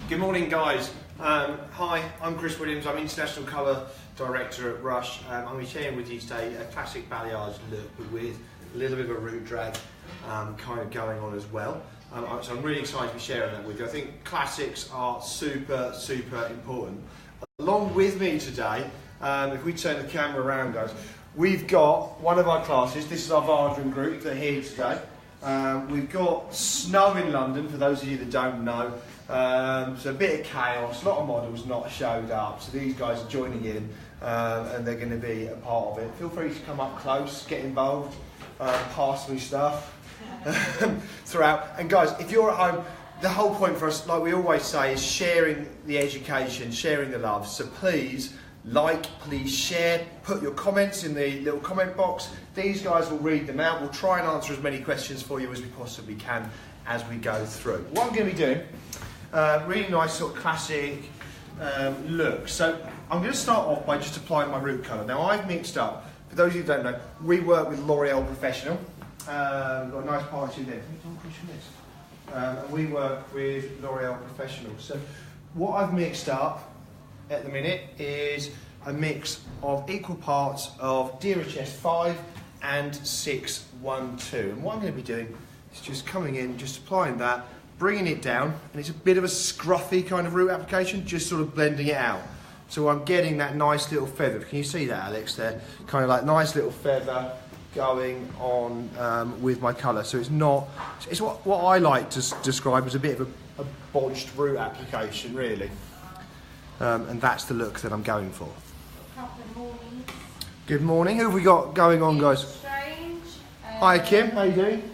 Good morning, guys. Hi, I'm Chris Williams. I'm International Colour Director at Rush. I'm going to be sharing with you today a classic balayage look with a little bit of a root drag kind of going on as well. So I'm really excited to be sharing that with you. I think classics are super important. Along with me today, if we turn the camera around, guys, we've got one of our classes. This is our Vardran group. They're here today. We've got snow in London, for those of you that don't know. So a bit of chaos, a lot of models not showed up, so these guys are joining in and they're going to be a part of it. Feel free to come up close, get involved, pass me stuff throughout. And guys, if you're at home, the whole point for us, like we always say, is sharing the education, sharing the love. So please please share, put your comments in the little comment box. These guys will read them out. We'll try and answer as many questions for you as we possibly can as we go through. What I'm going to be doing, really nice sort of classic look. So I'm going to start off by just applying my root colour. Now I've mixed up, for those of you who don't know, we work with L'Oreal Professional. We've got a nice partnership there. And we work with L'Oreal Professional. So what I've mixed up at the minute is a mix of equal parts of DHS 5 and 612. And what I'm going to be doing is just coming in, just applying that, bringing it down, and it's a bit of a scruffy kind of root application, just sort of blending it out. So I'm getting that nice little feather. Can you see that, Alex, there? Kind of like nice little feather going on with my colour. So it's not, it's what I like to describe as a bit of a bodged root application, really. And that's the look that I'm going for. Good morning. Who have we got going on, guys? Strange. Hi, Kim. How you doing?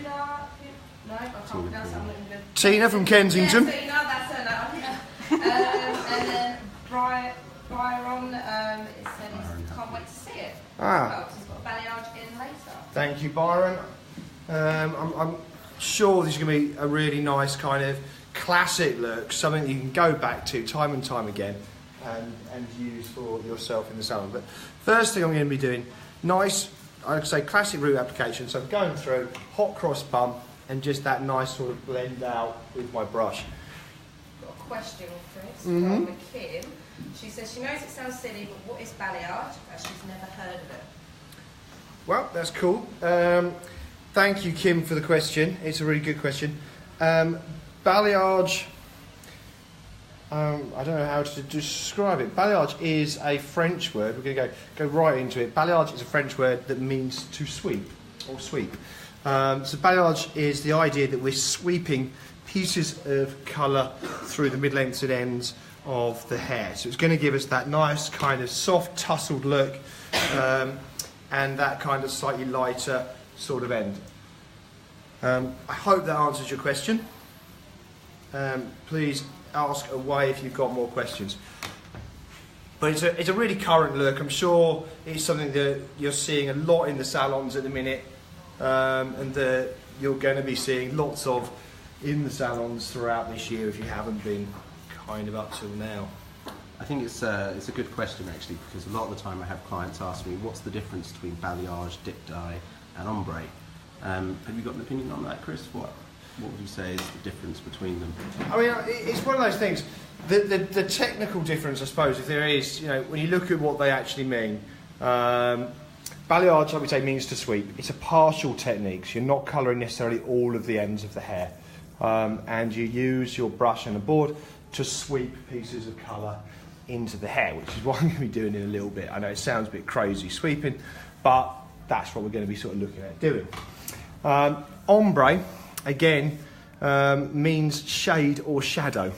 No, I can't pronounce that. I'm looking good. Tina from Kensington. Yeah, Tina, that's her now. And then Byron, it said he can't wait to see it. Ah. He's got a balayage in later. Thank you, Byron. I'm sure this is going to be a really nice kind of classic look, something that you can go back to time and time again and use for yourself in the salon. But first thing I'm going to be doing, nice, I'd say classic root application. So I'm going through hot cross bump and just that nice sort of blend out with my brush. Got a question, Chris, from Kim. She says she knows it sounds silly, but what is balayage? As she's never heard of it. Well, that's cool. Thank you, Kim, for the question. It's a really good question. Balayage, I don't know how to describe it. Balayage is a French word. We're going to go right into it. Balayage is a French word that means to sweep or sweep. So balayage is the idea that we're sweeping pieces of colour through the mid-lengths and ends of the hair. So it's going to give us that nice kind of soft tousled look and that kind of slightly lighter sort of end. I hope that answers your question. Please ask away if you've got more questions. But it's a really current look. I'm sure it's something that you're seeing a lot in the salons at the minute, and that you're going to be seeing lots of in the salons throughout this year if you haven't been kind of up till now. I think it's a good question actually, because a lot of the time I have clients ask me what's the difference between balayage, dip dye and ombre. Have you got an opinion on that, Chris? What would you say is the difference between them? I mean, it's one of those things. The technical difference, I suppose, if there is, when you look at what they actually mean, balayage, I would say, means to sweep. It's a partial technique, so you're not colouring necessarily all of the ends of the hair, and you use your brush and a board to sweep pieces of colour into the hair, which is what I'm going to be doing in a little bit. I know it sounds a bit crazy sweeping, but that's what we're going to be sort of looking at doing. Ombre, again, means shade or shadow.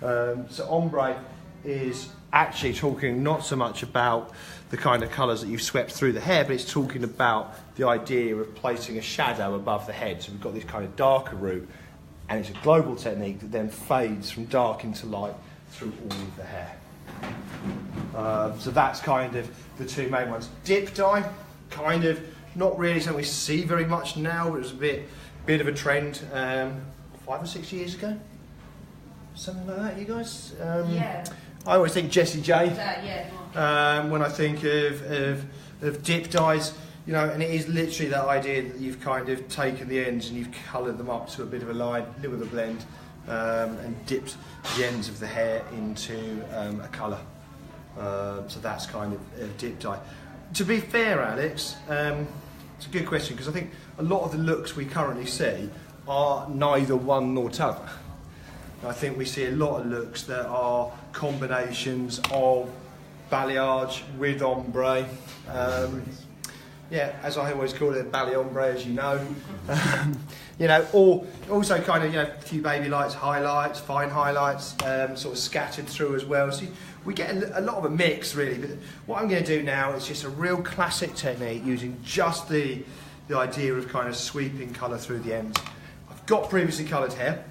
So ombre is actually talking not so much about the kind of colours that you've swept through the hair, but it's talking about the idea of placing a shadow above the head. So we've got this kind of darker root, and it's a global technique that then fades from dark into light through all of the hair. So that's kind of the two main ones. Dip dye, kind of not really something we see very much now, but it was a bit of a trend 5 or 6 years ago, something like that. You guys? Yeah. I always think Jessie J. Yeah. When I think of dip dyes, and it is literally that idea that you've kind of taken the ends and you've coloured them up to a bit of a line, a little bit of a blend, and dipped the ends of the hair into a colour. So that's kind of a dip dye. To be fair, Alex, it's a good question, because I think a lot of the looks we currently see are neither one nor t'other. I think we see a lot of looks that are combinations of balayage with ombre. Yeah, as I always call it, ballet ombre, as you know. You know, or also kind of, you know, a few baby lights, highlights, fine highlights, sort of scattered through as well. So we get a lot of a mix, really. But what I'm going to do now is just a real classic technique using just the idea of kind of sweeping colour through the ends. I've got previously coloured hair,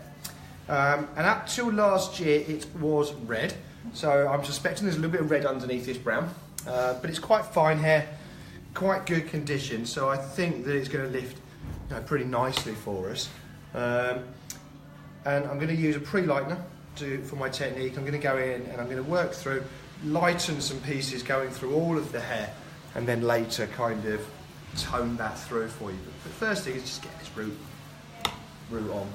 and up till last year it was red. So I'm suspecting there's a little bit of red underneath this brown, but it's quite fine hair, quite good condition. So I think that it's going to lift, you know, pretty nicely for us. And I'm going to use a pre-lightener for my technique. I'm going to go in and I'm going to work through, lighten some pieces going through all of the hair, and then later kind of tone that through for you. But first thing is just get this root on.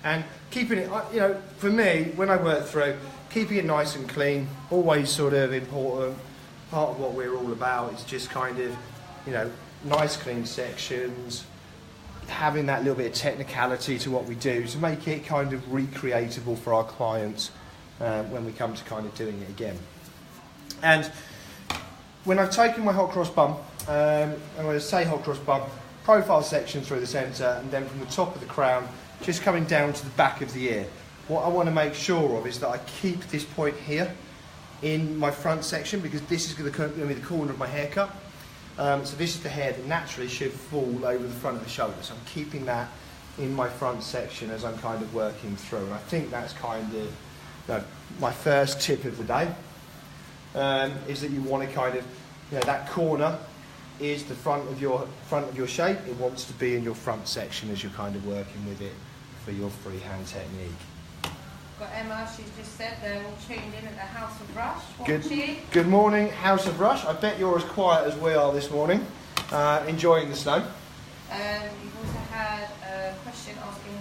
And keeping it, you know, for me, when I work through, keeping it nice and clean, always sort of important. Part of what we're all about is just kind of, you know, nice clean sections, having that little bit of technicality to what we do to make it kind of recreatable for our clients when we come to kind of doing it again. And when I've taken my hot cross bun, I'm going to say hot cross bun, profile section through the centre, and then from the top of the crown, just coming down to the back of the ear. What I want to make sure of is that I keep this point here in my front section, because this is going to be the corner of my haircut. So this is the hair that naturally should fall over the front of the shoulder. So I'm keeping that in my front section as I'm kind of working through. And I think that's kind of, you know, my first tip of the day, is that you want to kind of, you know, that corner is the front of your shape. It wants to be in your front section as you're kind of working with it for your freehand technique. Got Emma, she's just said they're all tuned in at the House of Rush. Watching. Good morning, House of Rush. I bet you're as quiet as we are this morning, enjoying the snow. You've also had a question asking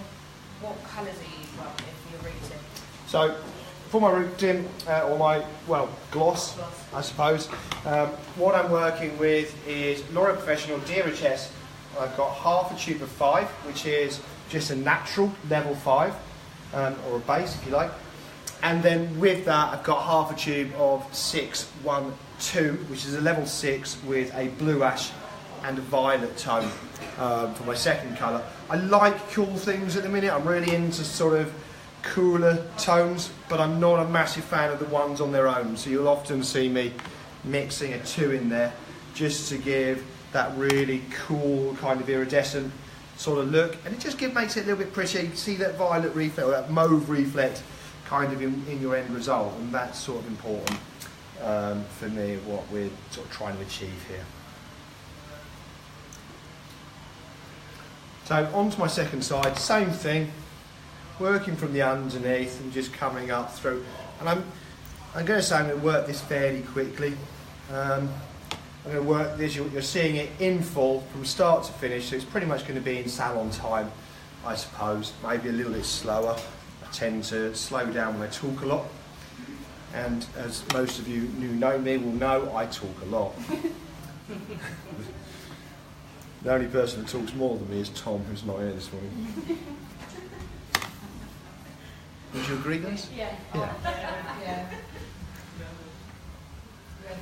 what colours are you from if you're rooting? So, for my root dim, or my, well, gloss, I suppose, what I'm working with is L'Oreal Professional DHS. I've got half a tube of 5, which is just a natural level 5. Or a base if you like, and then with that I've got half a tube of 612, which is a level 6 with a blue ash and a violet tone for my second colour. I like cool things at the minute. I'm really into sort of cooler tones, but I'm not a massive fan of the ones on their own, so you'll often see me mixing a 2 in there just to give that really cool kind of iridescent sort of look, and it just makes it a little bit prettier. You can see that violet reflect, or that mauve reflect kind of in your end result, and that's sort of important for me, what we're sort of trying to achieve here. So onto my second side, same thing, working from the underneath and just coming up through, and I'm going to say I'm going to work this fairly quickly. I'm going to work this, you're seeing it in full from start to finish, so it's pretty much going to be in salon time, I suppose, maybe a little bit slower. I tend to slow down when I talk a lot, and as most of you who know me will know, I talk a lot. The only person who talks more than me is Tom, who's not here this morning. Would you agree, guys? Yeah. Yeah.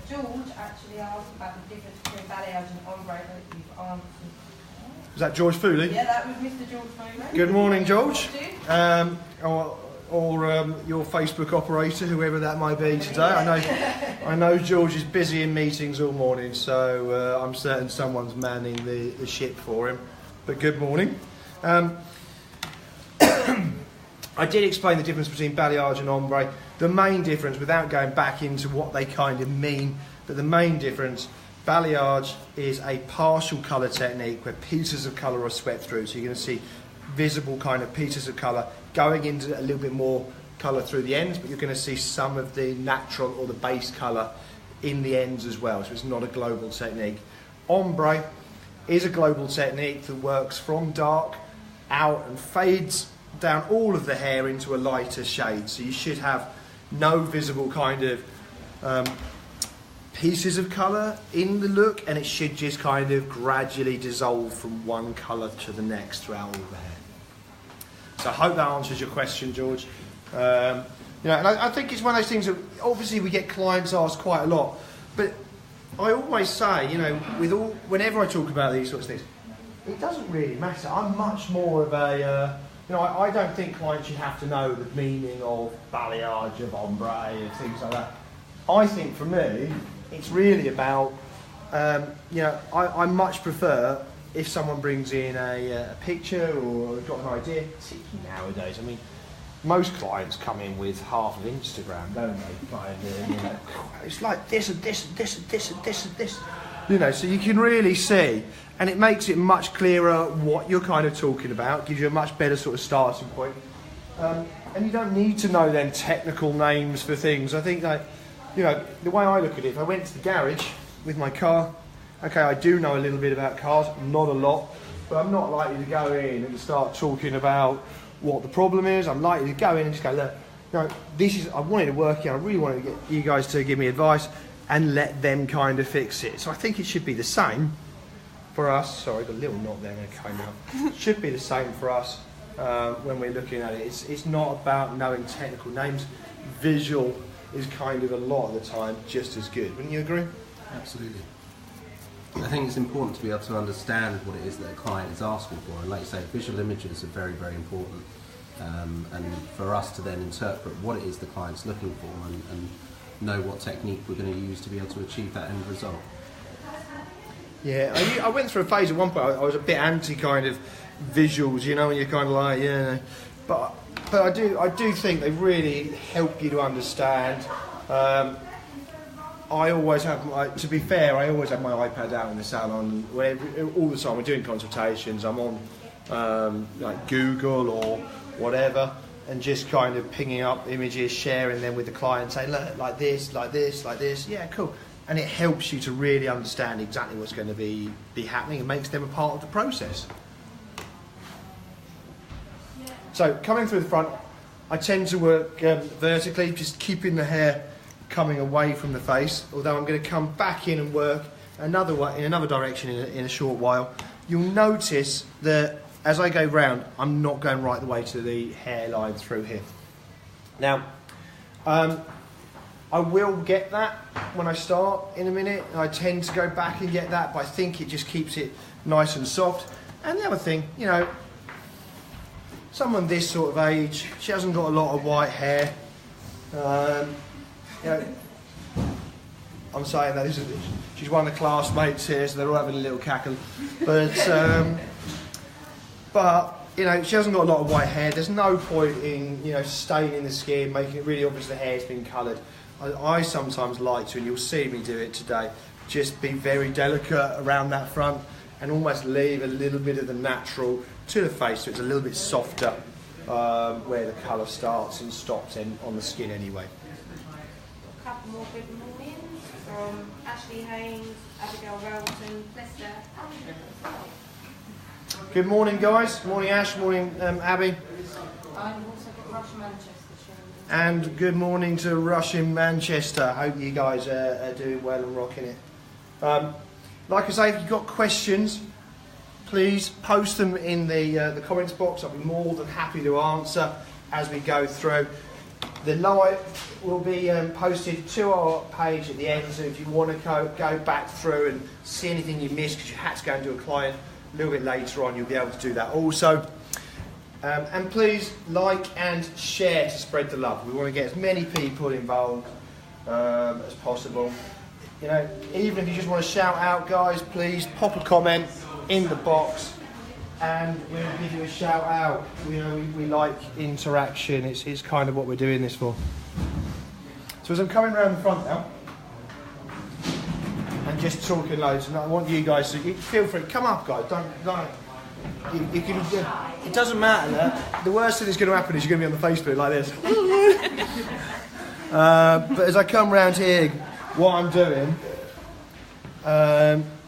George actually asked about the difference between balayage and ombre that you've answered. Was that George Fooley? Yeah, that was Mr. George Fooley. Good morning, George. Or your Facebook operator, whoever that might be today. I know George is busy in meetings all morning, so I'm certain someone's manning the ship for him. But good morning. I did explain the difference between balayage and ombre. The main difference, without going back into what they kind of mean, but the main difference, balayage is a partial colour technique where pieces of colour are swept through. So you're going to see visible kind of pieces of colour going into a little bit more colour through the ends, but you're going to see some of the natural or the base colour in the ends as well. So it's not a global technique. Ombre is a global technique that works from dark out and fades down all of the hair into a lighter shade. So you should have no visible kind of pieces of colour in the look, and it should just kind of gradually dissolve from one colour to the next throughout all the hair. So I hope that answers your question, George. You know, and I think it's one of those things that obviously we get clients ask quite a lot, but I always say, you know, whenever I talk about these sorts of things, it doesn't really matter. I'm much more of a, you know, I don't think clients should have to know the meaning of balayage, of ombre, of things like that. I think for me, it's really about, you know, I much prefer if someone brings in a picture or got an idea, particularly nowadays. I mean, most clients come in with half of Instagram, don't they? Kind of, you know, it's like this and this and this and this and this and this. You know, so you can really see, and it makes it much clearer what you're kind of talking about, gives you a much better sort of starting point. And you don't need to know then technical names for things. I think that, you know, the way I look at it, if I went to the garage with my car, okay, I do know a little bit about cars, not a lot, but I'm not likely to go in and start talking about what the problem is. I'm likely to go in and just go, look, you know, this is, I wanted to work here, I really wanted to get you guys to give me advice and let them kind of fix it. So I think it should be the same for us. Sorry, got a little knot there when it came out. It should be the same for us when we're looking at it. It's not about knowing technical names. Visual is kind of a lot of the time just as good. Wouldn't you agree? Absolutely. I think it's important to be able to understand what it is that a client is asking for, and like you say, visual images are very, very important, and for us to then interpret what it is the client's looking for and know what technique we're going to use to be able to achieve that end result. Yeah, I went through a phase at one point, I was a bit anti kind of visuals, you know, and you're kind of like, yeah, but I do think they really help you to understand. I always have, to be fair, I always have my iPad out in the salon. All the time we're doing consultations, I'm on like Google or whatever, and just kind of pinging up images, sharing them with the client, saying, look, like this, like this, like this. Yeah, cool. And it helps you to really understand exactly what's going to be happening and makes them a part of the process. So coming through the front, I tend to work vertically, just keeping the hair coming away from the face, although I'm going to come back in and work another way, in another direction in a short while. You'll notice that as I go round, I'm not going right the way to the hairline through here. Now, I will get that when I start in a minute. I tend to go back and get that, but I think it just keeps it nice and soft. And the other thing, you know, someone this sort of age, she hasn't got a lot of white hair. You know, I'm saying that she's one of the classmates here, so they're all having a little cackle. But you know, she hasn't got a lot of white hair. There's no point in, you know, staining the skin, making it really obvious the hair's been coloured. I sometimes like to, and you'll see me do it today, just be very delicate around that front and almost leave a little bit of the natural to the face, so it's a little bit softer where the colour starts and stops on the skin anyway. A couple more good mornings from Ashley Haynes, Abigail Welton, Lester. Good morning, guys. Morning, Ash. Morning, Abby. I've also got Rush Manchester. And good morning to Rush in Manchester. Hope you guys are doing well and rocking it. Like I say, if you've got questions, please post them in the comments box. I'll be more than happy to answer as we go through. The live will be posted to our page at the end, so if you want to go back through and see anything you missed because you had to go and do a client a little bit later on, you'll be able to do that also. And please like and share to spread the love. We want to get as many people involved as possible. You know, even if you just want to shout out, guys, please pop a comment in the box and we'll give you a shout out. You know, we like interaction. It's kind of what we're doing this for. So as I'm coming around the front now and just talking loads, and I want you guys to feel free. Come up, guys. Don't. You can. It doesn't matter. The worst thing that's going to happen is you're going to be on the Facebook like this. But as I come round here, what I'm doing,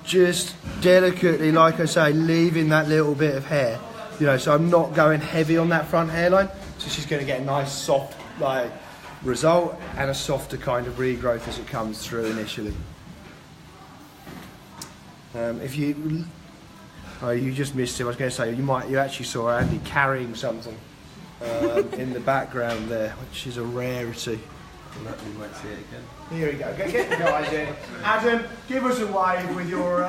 just delicately, like I say, leaving that little bit of hair. You know, so I'm not going heavy on that front hairline. So she's going to get a nice soft like result and a softer kind of regrowth as it comes through initially. If you, oh, you just missed it. I was going to say you actually saw Andy carrying something in the background there, which is a rarity. We might see it again. Here we go. Get the guys in. Adam, give us a wave with your.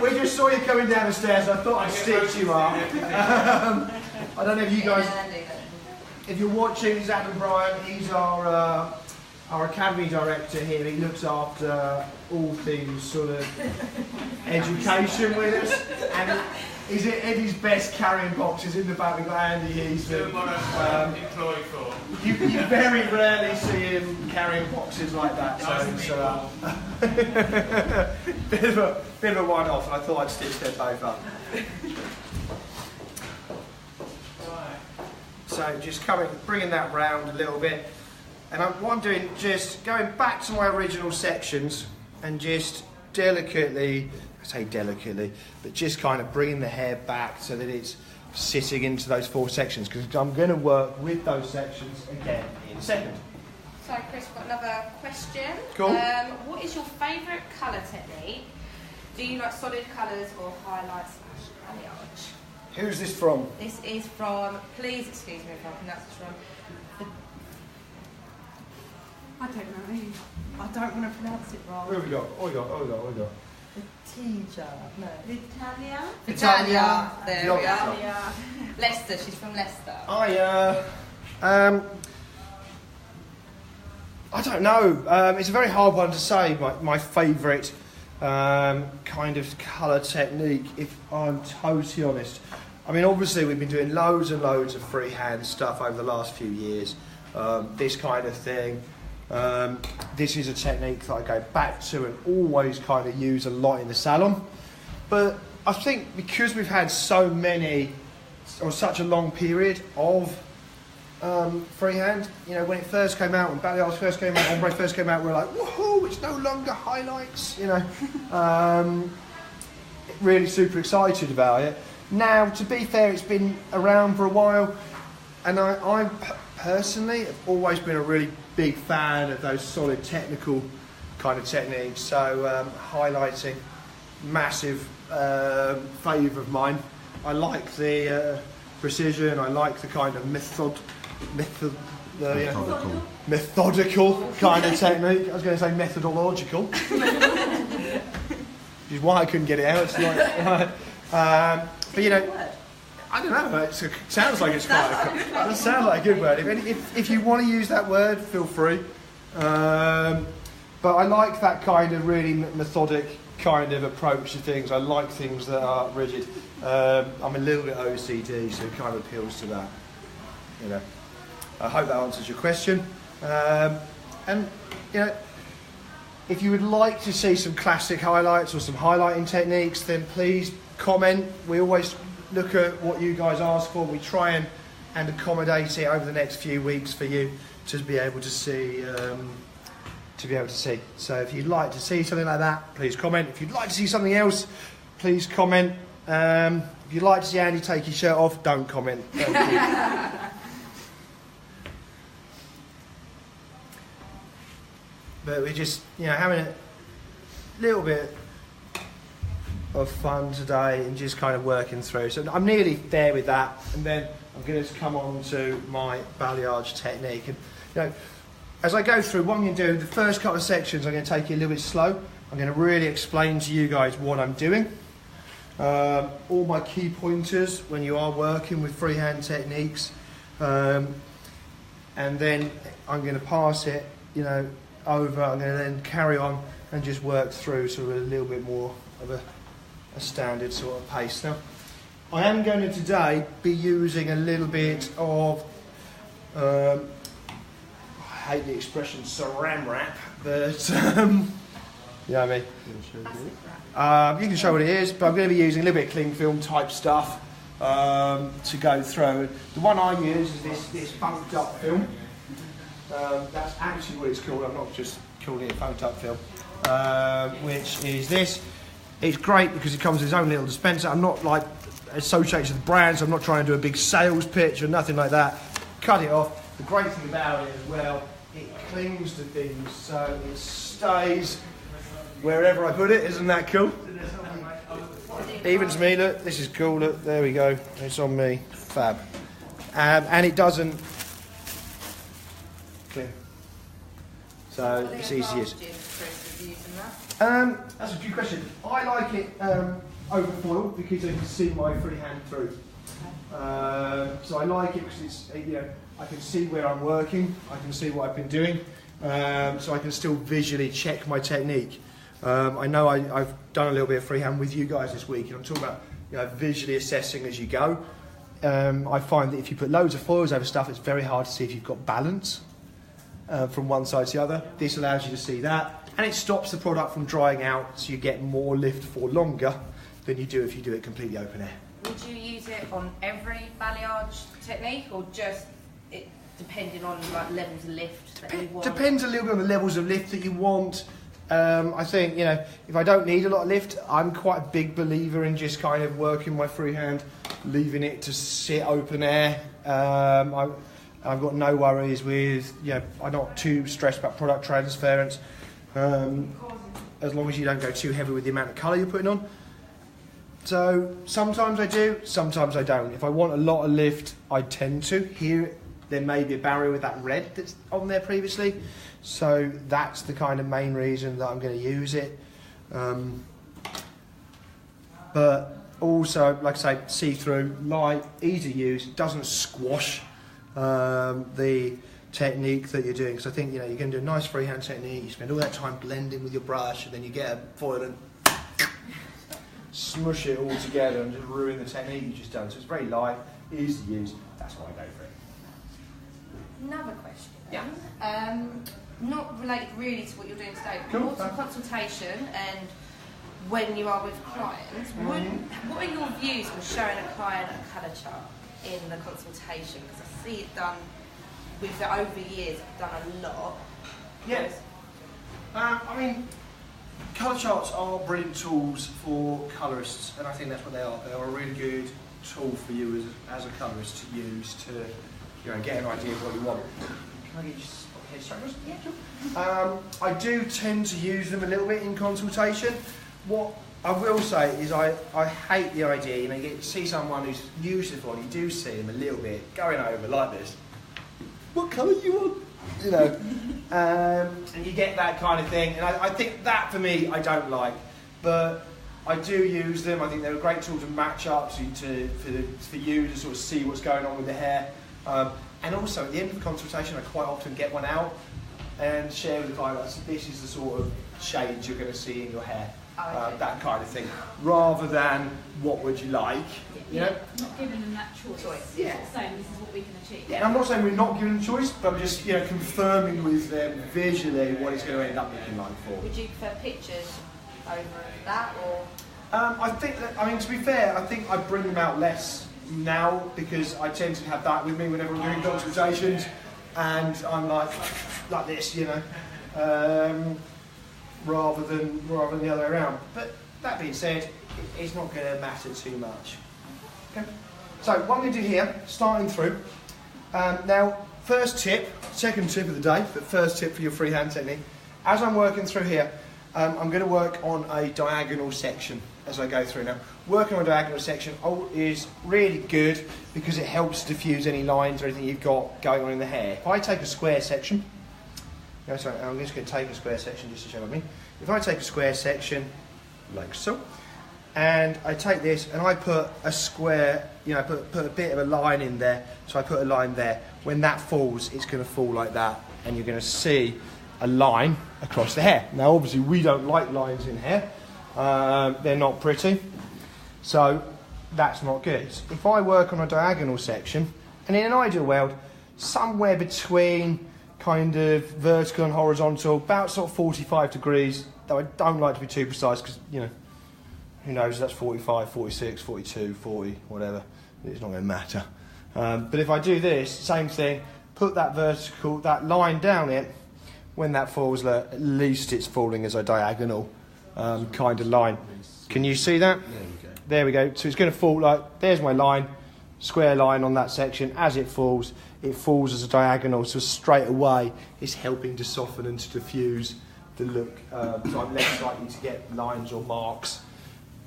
We just saw you coming down the stairs. I thought I'd stitch you up. I don't know if you guys, if you're watching, this is Adam Bryan. He's our academy director here. He looks after all things sort of education with us. And he's at his best carrying boxes in the back. We've got Andy here. Doing what I'm employed for. You very rarely see him carrying boxes like that. So bit of a one-off, and I thought I'd stitch them both up. So just bringing that round a little bit, and what I'm doing, just going back to my original sections and just delicately, I say delicately, but just kind of bringing the hair back so that it's sitting into those 4 sections, because I'm going to work with those sections again in a second. So Chris, we've got another question. Cool. What is your favourite colour technique? Do you like solid colours or highlights / balayage? Who's this from? This is from, please excuse me if I pronounce this wrong. I don't know. I don't want to pronounce it wrong. Who have we got? What have we got? Teacher. No. Vitalia. Vitalia. There we are. Vitalia. Leicester. She's from Leicester. I don't know. It's a very hard one to say. My favourite kind of colour technique, if I'm totally honest. I mean, obviously we've been doing loads and loads of freehand stuff over the last few years. This kind of thing. This is a technique that I go back to and always kind of use a lot in the salon. But I think because we've had so many, or such a long period of freehand, you know, when it first came out, when balayage first came out, ombre first came out, we were like, woohoo, it's no longer highlights, you know. Really super excited about it. Now, to be fair, it's been around for a while, and I personally have always been a really big fan of those solid technical kind of techniques. So highlighting, massive favour of mine. I like the precision. I like the kind of methodical kind of technique. I was going to say methodological, which is why I couldn't get it out. It's like, but you know. I don't know. It sounds like it's quite. It sounds like a good word. If you want to use that word, feel free. But I like that kind of really methodic kind of approach to things. I like things that are rigid. I'm a little bit OCD, so it kind of appeals to that. You know. I hope that answers your question. And you know, if you would like to see some classic highlights or some highlighting techniques, then please comment. We always look at what you guys ask for. We try and accommodate it over the next few weeks for you to be able to see. So if you'd like to see something like that, please comment. If you'd like to see something else, please comment. If you'd like to see Andy take his shirt off, don't comment. But we're just, you know, having a little bit of fun today and just kind of working through. So I'm nearly there with that, and then I'm going to come on to my balayage technique. And you know, as I go through, what I'm going to do, the first couple of sections, I'm going to take you a little bit slow. I'm going to really explain to you guys what I'm doing. All my key pointers when you are working with freehand techniques, and then I'm going to pass it, you know, over. I'm going to then carry on and just work through sort of a little bit more of a standard sort of pace. Now, I am going to today be using a little bit of, I hate the expression saran wrap, but you know what I mean? You can show what it is, but I'm going to be using a little bit of cling film type stuff to go through. The one I use is this funked up film. That's actually what it's called. I'm not just calling it funked up film, which is this. It's great because it comes with its own little dispenser. I'm not like associated with brands. I'm not trying to do a big sales pitch or nothing like that. Cut it off. The great thing about it as well, it clings to things, so it stays wherever I put it. Isn't that cool? Even to me, look, this is cool. Look, there we go. It's on me. Fab. And it doesn't cling. So it's easy to use. That's a good question. I like it over foil because I can see my freehand through. So I like it because it's, I can see where I'm working, I can see what I've been doing, so I can still visually check my technique. I know I've done a little bit of freehand with you guys this week, and I'm talking about visually assessing as you go. I find that if you put loads of foils over stuff, it's very hard to see if you've got balance from one side to the other. This allows you to see that, and it stops the product from drying out, so you get more lift for longer than you do if you do it completely open air. Would you use it on every balayage technique, or just it depending on like levels of lift that you want? Depends a little bit on the levels of lift that you want. I think, if I don't need a lot of lift, I'm quite a big believer in just kind of working my freehand, leaving it to sit open air. I've got no worries with, I'm not too stressed about product transference, as long as you don't go too heavy with the amount of colour you're putting on. So sometimes I do, sometimes I don't. If I want a lot of lift, I tend to. Here, there may be a barrier with that red that's on there previously. So that's the kind of main reason that I'm going to use it. But also, like I say, see-through, light, easy to use. It doesn't squash the technique that you're doing. Because I think, you're going to do a nice freehand technique. You spend all that time blending with your brush, and then you get a foil and smush it all together and just ruin the technique you just done. So it's very light, easy to use. That's why I go for it. Another question. Yeah. Not related really to what you're doing today, but Cool. more to consultation and when you are with clients. What are your views on showing a client a colour chart in the consultation? Because I see it done over years. I've done a lot. Yes. Colour charts are brilliant tools for colourists, and I think that's what they are. They are a really good tool for you as a colourist to use to get an idea of what you want. Can I get you here, straight? Yeah, sure. I do tend to use them a little bit in consultation. What I will say is I hate the idea, you get to see someone who's used it before, and you do see them a little bit going over like this. What colour you want? And you get that kind of thing, and I think that for me I don't like, but I do use them. I think they're a great tool to match up for you to sort of see what's going on with the hair, and also at the end of the consultation I quite often get one out and share with the client, so this is the sort of shades you're going to see in your hair, that kind of thing, rather than what would you like. Not giving them that choice. Yeah. Saying this is what we can achieve. Yeah, and I'm not saying we're not giving them choice, but I'm just confirming with them visually what it's going to end up looking like for. Would you prefer pictures over that, or? I think that, to be fair, I think I bring them out less now because I tend to have that with me whenever I'm doing consultations, and I'm like this, rather than the other way around. But that being said, it's not going to matter too much. Okay. So what I'm going to do here, starting through. Now, first tip, second tip of the day, but first tip for your freehand technique. As I'm working through here, I'm going to work on a diagonal section as I go through now. Working on a diagonal section is really good because it helps diffuse any lines or anything you've got going on in the hair. If I take a square section, I'm just going to take a square section just to show what I mean. If I take a square section, like so, and I take this and I put a square, put a bit of a line in there, so I put a line there. When that falls, it's going to fall like that, and you're going to see a line across the hair. Now, obviously, we don't like lines in hair. They're not pretty, so that's not good. If I work on a diagonal section, and in an ideal world, somewhere between kind of vertical and horizontal, about sort of 45 degrees, though I don't like to be too precise because, who knows, that's 45, 46, 42, 40, whatever. It's not going to matter. But if I do this, same thing, put that that line down it, when that falls, at least it's falling as a diagonal kind of line. Can you see that? There we go. There we go. So it's going to fall like, there's my line, square line on that section. As it falls as a diagonal, so straight away it's helping to soften and to diffuse the look. So I'm less likely to get lines or marks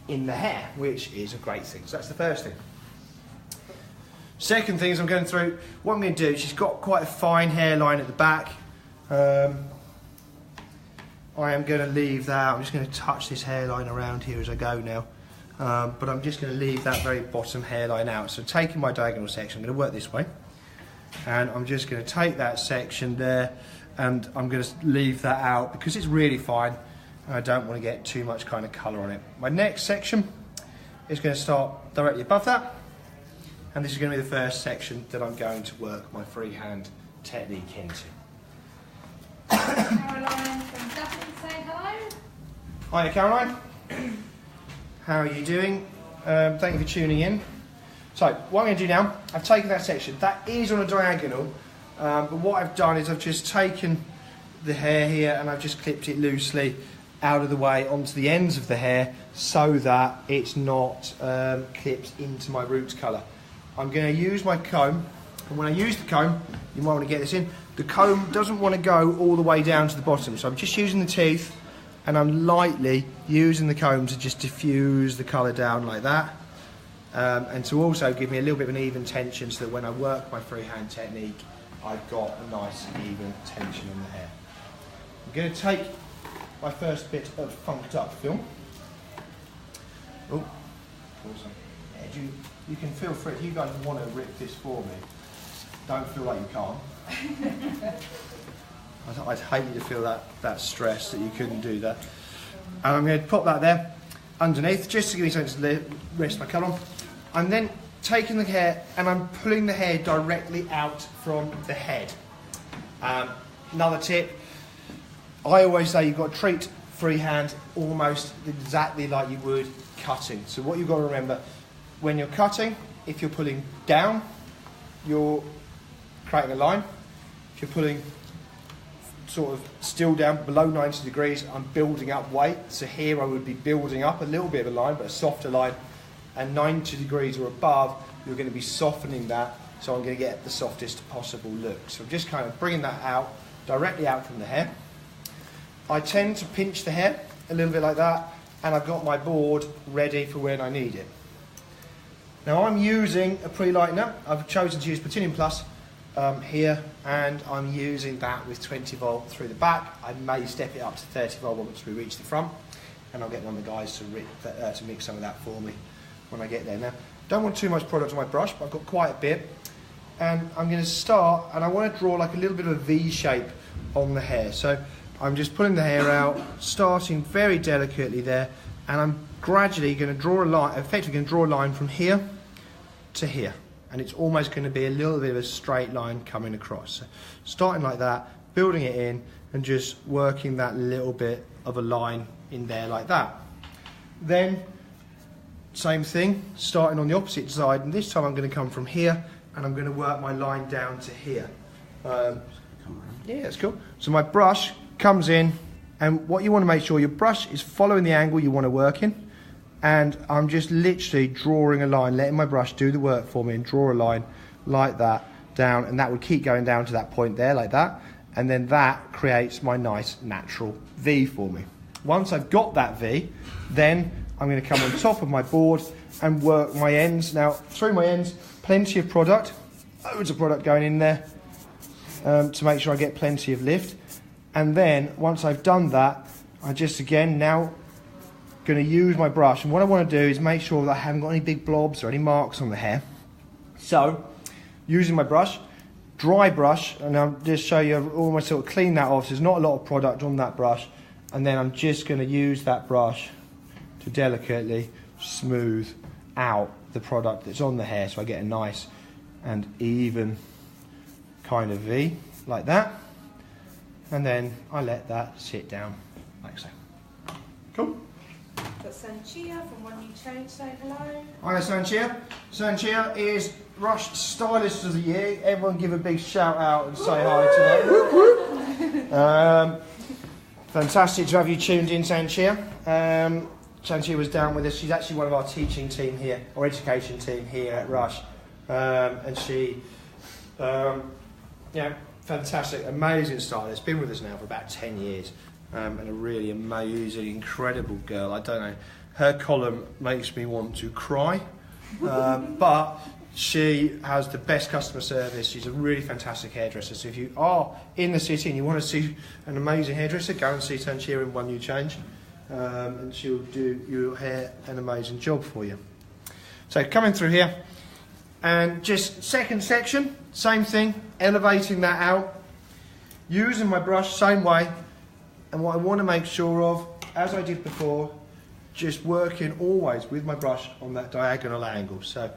in the hair, which is a great thing. So that's the first thing. Second thing is I'm going through, what I'm going to do, she's got quite a fine hairline at the back. I am going to leave that, I'm just going to touch this hairline around here as I go now. But I'm just going to leave that very bottom hairline out. So taking my diagonal section, I'm going to work this way. And I'm just going to take that section there and I'm going to leave that out because it's really fine. And I don't want to get too much kind of colour on it. My next section is going to start directly above that. And this is going to be the first section that I'm going to work my freehand technique into. Caroline from Dublin saying hello. Hiya Caroline. How are you doing? Thank you for tuning in. So what I'm going to do now, I've taken that section. That is on a diagonal, but what I've done is I've just taken the hair here and I've just clipped it loosely out of the way onto the ends of the hair so that it's not clipped into my roots colour. I'm going to use my comb, and when I use the comb, you might want to get this in, the comb doesn't want to go all the way down to the bottom, so I'm just using the teeth and I'm lightly using the comb to just diffuse the colour down like that, and to also give me a little bit of an even tension so that when I work my freehand technique I've got a nice even tension on the hair. I'm going to take my first bit of funked up film. Oh, awesome. Yeah, you can feel free, if you guys want to rip this for me, don't feel like you can't. I'd hate you to feel that stress that you couldn't do that. And I'm going to pop that there underneath just to give me something to rest my colour on. I'm then taking the hair and I'm pulling the hair directly out from the head. Another tip, I always say you've got to treat freehand almost exactly like you would cutting. So what you've got to remember, when you're cutting, if you're pulling down, you're creating a line. If you're pulling sort of still down below 90 degrees, I'm building up weight. So here I would be building up a little bit of a line, but a softer line. And 90 degrees or above, you're going to be softening that. So I'm going to get the softest possible look. So I'm just kind of bringing that out, directly out from the hair. I tend to pinch the hair a little bit like that, and I've got my board ready for when I need it. Now I'm using a pre-lightener. I've chosen to use Platinum Plus here, and I'm using that with 20 volt through the back. I may step it up to 30 volt once we reach the front, and I'll get one of the guys to mix some of that for me when I get there. Now, don't want too much product on my brush, but I've got quite a bit, and I'm going to start, and I want to draw like a little bit of a V shape on the hair. So I'm just pulling the hair out, starting very delicately there, and I'm gradually going to draw a line, effectively going to draw a line from here to here. And it's almost going to be a little bit of a straight line coming across. So starting like that, building it in, and just working that little bit of a line in there like that. Then, same thing, starting on the opposite side, and this time I'm going to come from here, and I'm going to work my line down to here. Yeah, that's cool. So my brush comes in, and what you want to make sure your brush is following the angle you want to work in. And I'm just literally drawing a line, letting my brush do the work for me and draw a line like that down, and that would keep going down to that point there like that, and then that creates my nice natural V for me. Once I've got that V, then I'm going to come on top of my board and work my ends. Now through my ends, plenty of product, loads of product going in there to make sure I get plenty of lift. And then once I've done that, I just again now going to use my brush, and what I want to do is make sure that I haven't got any big blobs or any marks on the hair. So using my brush, dry brush, and I'll just show you, almost sort of clean that off, so there's not a lot of product on that brush, and then I'm just going to use that brush to delicately smooth out the product that's on the hair, so I get a nice and even kind of V like that, and then I let that sit down like so. Cool. Got Sanchia from One New Change saying hello. Hi Sanchia. Sanchia is Rush Stylist of the Year. Everyone give a big shout out and say hi to her. Fantastic to have you tuned in, Sanchia. Chanchi was down with us. She's actually one of our teaching team here, or education team here at Rush. And she, fantastic, amazing stylist. Been with us now for about 10 years. And a really amazing, incredible girl. I don't know, her column makes me want to cry. But she has the best customer service. She's a really fantastic hairdresser. So if you are in the city and you want to see an amazing hairdresser, go and see Tanchia in One New Change. And she'll do your hair an amazing job for you. So coming through here, and just second section, same thing, elevating that out, using my brush same way, and what I want to make sure of, as I did before, just working always with my brush on that diagonal angle. So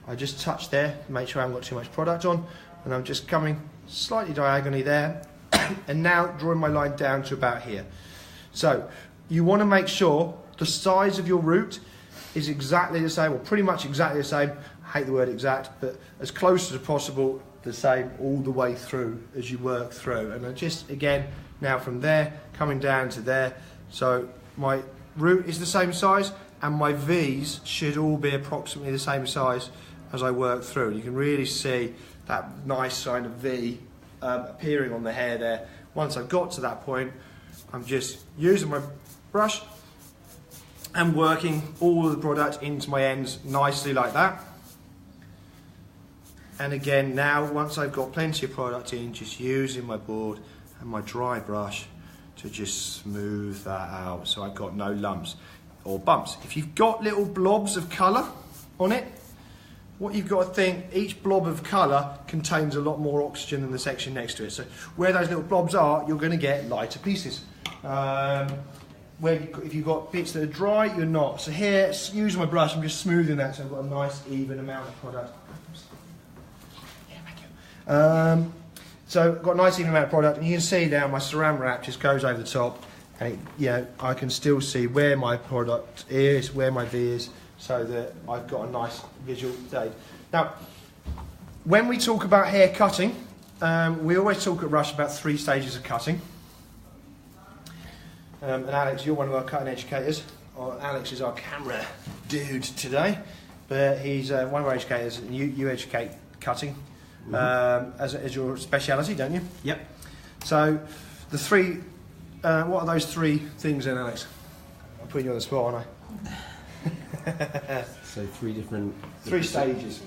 I just touch there, make sure I haven't got too much product on, and I'm just coming slightly diagonally there, and now drawing my line down to about here. So you want to make sure the size of your root is exactly the same, or pretty much exactly the same. I hate the word exact, but as close as possible the same all the way through as you work through. And I just, again, now from there, coming down to there. So my root is the same size, and my V's should all be approximately the same size as I work through. You can really see that nice kind of V appearing on the hair there. Once I've got to that point, I'm just using my brush and working all of the product into my ends nicely like that. And again, now once I've got plenty of product in, just using my board and my dry brush to just smooth that out so I've got no lumps or bumps. If you've got little blobs of colour on it, what you've got to think, each blob of colour contains a lot more oxygen than the section next to it. So where those little blobs are, you're going to get lighter pieces. If you've got bits that are dry, you're not. So here, using my brush, I'm just smoothing that so I've got a nice even amount of product. So I've got a nice even amount of product, and you can see now my Saran wrap just goes over the top, and I can still see where my product is, where my V is, so that I've got a nice visual aid. Now, when we talk about hair cutting, we always talk at Rush about 3 stages of cutting. And Alex, you're one of our cutting educators. Alex is our camera dude today, but he's one of our educators, and you educate cutting. As your speciality, don't you? Yep. So the 3, what are those 3 things then, Alex? I'm putting you on the spot, aren't I? So 3 different... 3 stages.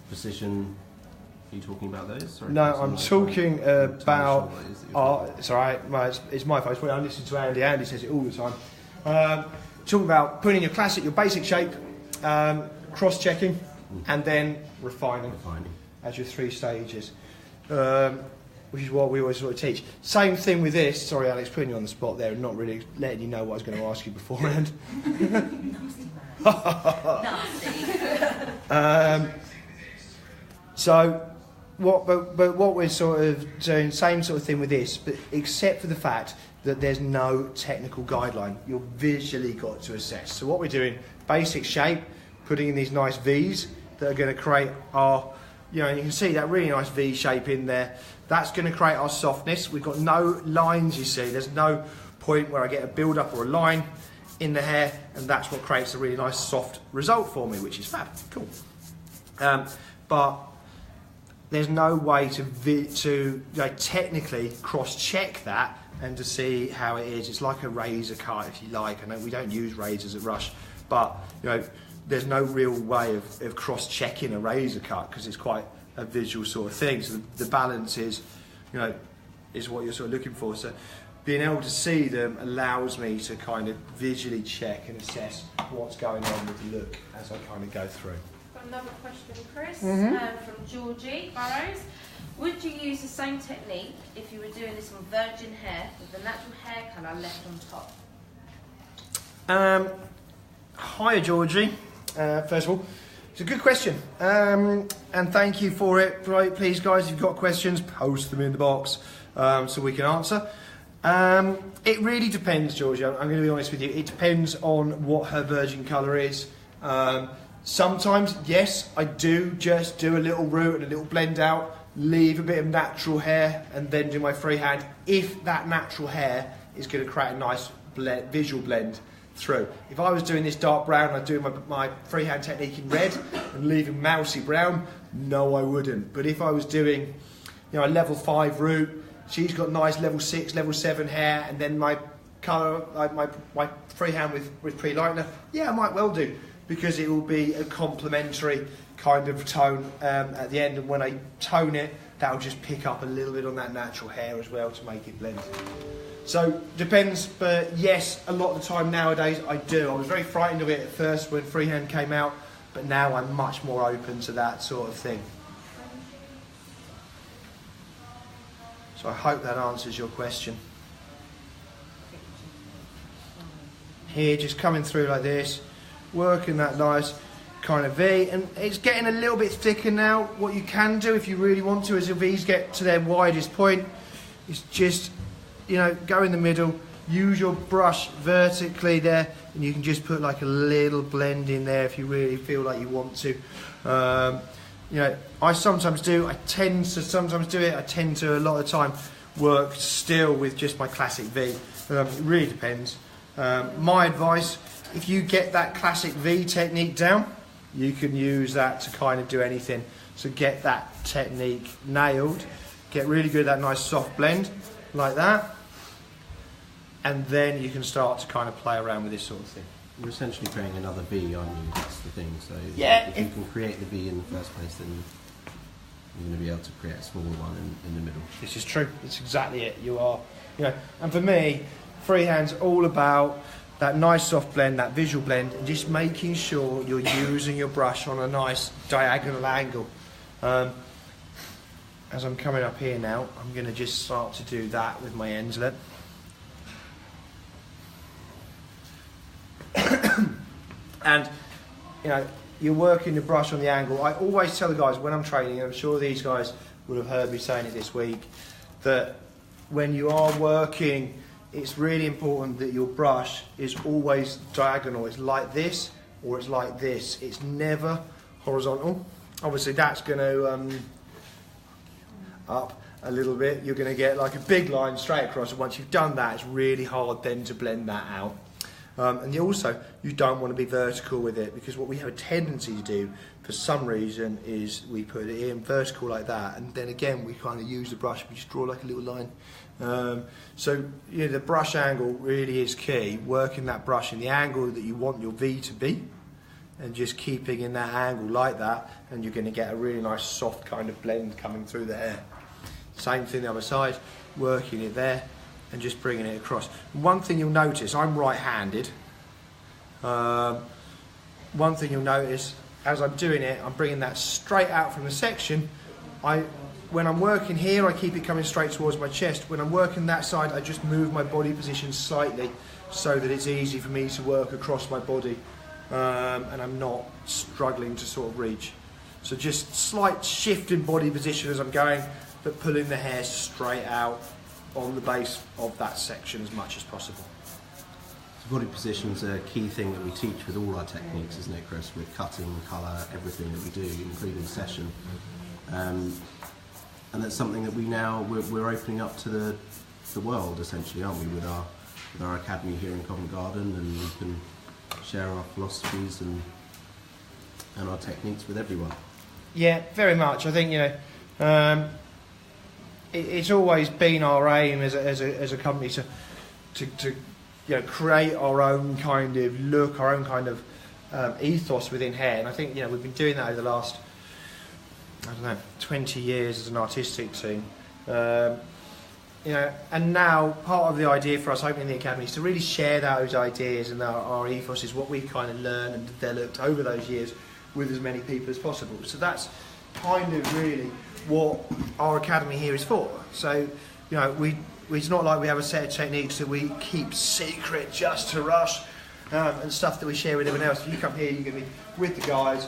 Precision, are you talking about those? Sorry, no, I'm talking about... it's alright, it's my fault. I listen to Andy. Andy says it all the time. Talking about putting your classic, your basic shape, cross-checking, and then refining as your 3 stages, which is what we always sort of teach. Same thing with this. Sorry, Alex, putting you on the spot there and not really letting you know what I was going to ask you beforehand. So, what we're sort of doing, same sort of thing with this, but except for the fact that there's no technical guideline. You've visually got to assess. So what we're doing, basic shape, putting in these nice V's that are going to create our, you can see that really nice V shape in there. That's going to create our softness. We've got no lines, you see. There's no point where I get a build up or a line in the hair, and that's what creates a really nice soft result for me, which is fab, cool. But there's no way to technically cross-check that and to see how it is. It's like a razor cut, if you like. I know we don't use razors at Rush, but there's no real way of cross-checking a razor cut because it's quite a visual sort of thing. So the balance is what you're sort of looking for. So being able to see them allows me to kind of visually check and assess what's going on with the look as I kind of go through. Got another question, Chris, from Georgie Burrows. Would you use the same technique if you were doing this on virgin hair with the natural hair colour left on top? Hi, Georgie. First of all, it's a good question, and thank you for it. Right, please, guys, if you've got questions, post them in the box so we can answer. It really depends, Georgie. I'm going to be honest with you. It depends on what her virgin colour is. Sometimes, yes, I do just do a little root and a little blend out, leave a bit of natural hair, and then do my freehand if that natural hair is going to create a nice visual blend through. If I was doing this dark brown, I'd do my freehand technique in red and leaving mousy brown. No, I wouldn't. But if I was doing, you know, a level 5 root, she's got nice level 6, level 7 hair, and then my colour, like my freehand with pre-lightener, yeah, I might well do, because it will be a complementary kind of tone at the end, and when I tone it, that'll just pick up a little bit on that natural hair as well to make it blend. So, depends, but yes, a lot of the time nowadays I do. I was very frightened of it at first when freehand came out, but now I'm much more open to that sort of thing. So I hope that answers your question. Here, just coming through like this, working that nice kind of V, and it's getting a little bit thicker now. What you can do if you really want to, as the V's get to their widest point, is just, you know, go in the middle, use your brush vertically there, and you can just put like a little blend in there if you really feel like you want to. You know, I sometimes do, I tend to sometimes do it, I tend to a lot of the time work still with just my classic V. It really depends. My advice, if you get that classic V technique down, you can use that to kind of do anything. So get that technique nailed, get really good at that nice soft blend like that, and then you can start to kind of play around with this sort of thing. You're essentially creating another V, aren't you? That's the thing. So yeah, if you can create the V in the first place, then you're going to be able to create a smaller one in the middle. This is true. It's exactly it. You are, you know. And for me, freehand's all about that nice soft blend, that visual blend, and just making sure you're using your brush on a nice diagonal angle. As I'm coming up here now, I'm going to just start to do that with my enslet. And, you know, you're working the brush on the angle. I always tell the guys when I'm training, and I'm sure these guys would have heard me saying it this week, that when you are working, it's really important that your brush is always diagonal. It's like this or it's like this. It's never horizontal. Obviously that's going to up a little bit. You're going to get like a big line straight across, and once you've done that, it's really hard then to blend that out. And you don't want to be vertical with it, because what we have a tendency to do for some reason is we put it in vertical like that, and then again we kind of use the brush, we just draw like a little line. So you know, the brush angle really is key, working that brush in the angle that you want your V to be, and just keeping in that angle like that, and you're going to get a really nice soft kind of blend coming through the hair. Same thing the other side, working it there and just bringing it across. One thing you'll notice, I'm right-handed. One thing you'll notice, as I'm doing it, I'm bringing that straight out from the section. When I'm working here, I keep it coming straight towards my chest. When I'm working that side, I just move my body position slightly so that it's easy for me to work across my body, and I'm not struggling to sort of reach. So just slight shift in body position as I'm going, but pulling the hair straight out on the base of that section as much as possible. So body position's a key thing that we teach with all our techniques, isn't it, Chris? With cutting, colour, everything that we do, including session. And that's something that we're opening up to the world, essentially, aren't we, with our academy here in Covent Garden, and we can share our philosophies and our techniques with everyone. Yeah, very much. I think, you know, it's always been our aim as a company to you know, create our own kind of look, our own kind of ethos within hair, and I think, you know, we've been doing that over the last, I don't know, 20 years as an artistic team. You know, and now part of the idea for us opening the academy is to really share those ideas, and our ethos is what we kind of learned and developed over those years with as many people as possible. So that's kind of really what our academy here is for. So, you know, it's not like we have a set of techniques that we keep secret just to Rush, and stuff that we share with everyone else. If you come here, you're going to be with the guys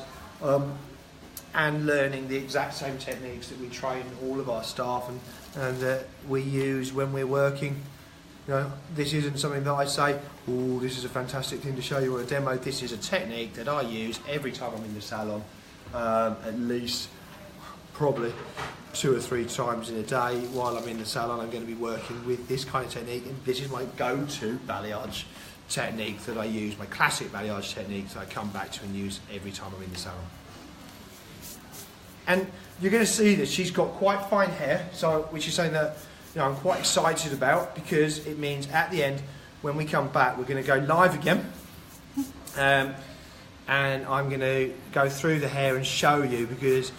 and learning the exact same techniques that we train all of our staff and that we use when we're working. You know, this isn't something that I say, oh, this is a fantastic thing to show you or a demo. This is a technique that I use every time I'm in the salon, at least probably 2 or 3 times in a day while I'm in the salon. I'm going to be working with this kind of technique, and this is my go-to balayage technique that I use, my classic balayage technique that I come back to and use every time I'm in the salon. And you're going to see that she's got quite fine hair, so which is something that I'm quite excited about, because it means at the end, when we come back, we're going to go live again, and I'm going to go through the hair and show you, because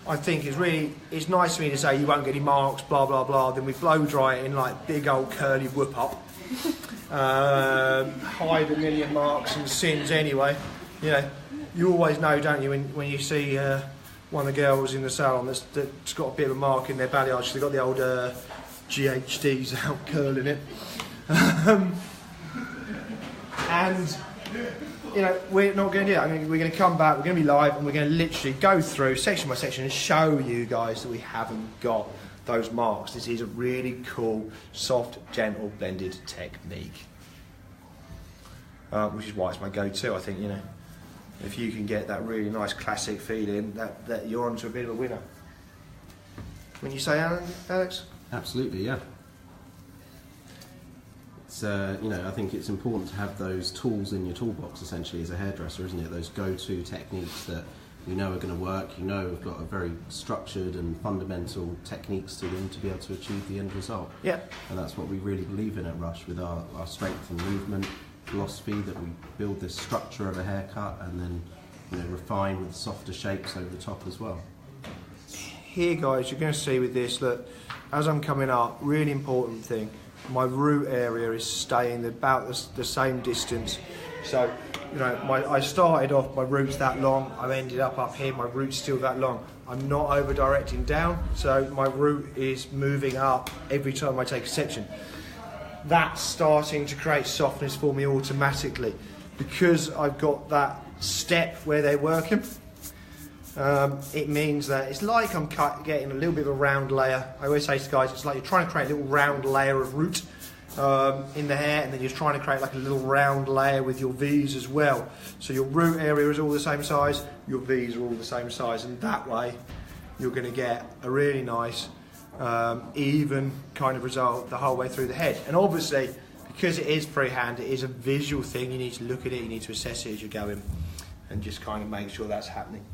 I think it's nice for me to say you won't get any marks, blah blah blah. Then we blow dry it in like big old curly whoop up, hide a million marks and sins anyway. You always know, don't you, when you see one of the girls in the salon that's got a bit of a mark in their balayage, they've got the old GHDs out curling it. And we're not going to do that. We're going to come back, we're going to be live, and we're going to literally go through section by section and show you guys that we haven't got those marks. This is a really cool, soft, gentle, blended technique. Which is why it's my go-to, I think, If you can get that really nice classic feeling, that you're onto a bit of a winner. When you say, Alex? Absolutely, yeah. It's, I think it's important to have those tools in your toolbox, essentially, as a hairdresser, isn't it? Those go-to techniques that are going to work, have got a very structured and fundamental techniques to them to be able to achieve the end result. Yeah. And that's what we really believe in at Rush, with our strength and movement philosophy, that we build this structure of a haircut and then refine with softer shapes over the top as well. Here, guys, you're going to see with this, look, as I'm coming up, really important thing, my root area is staying about the same distance. So, I started off, my root's that long, I've ended up here, my root's still that long. I'm not over directing down, so my root is moving up every time I take a section. That's starting to create softness for me automatically, because I've got that step where they're working. It means that it's like I'm getting a little bit of a round layer. I always say to guys, it's like you're trying to create a little round layer of root in the hair, and then you're trying to create like a little round layer with your V's as well. So your root area is all the same size, your V's are all the same size, and that way you're going to get a really nice even kind of result the whole way through the head. And obviously, because it is freehand, it is a visual thing. You need to look at it, you need to assess it as you're going, and just kind of make sure that's happening.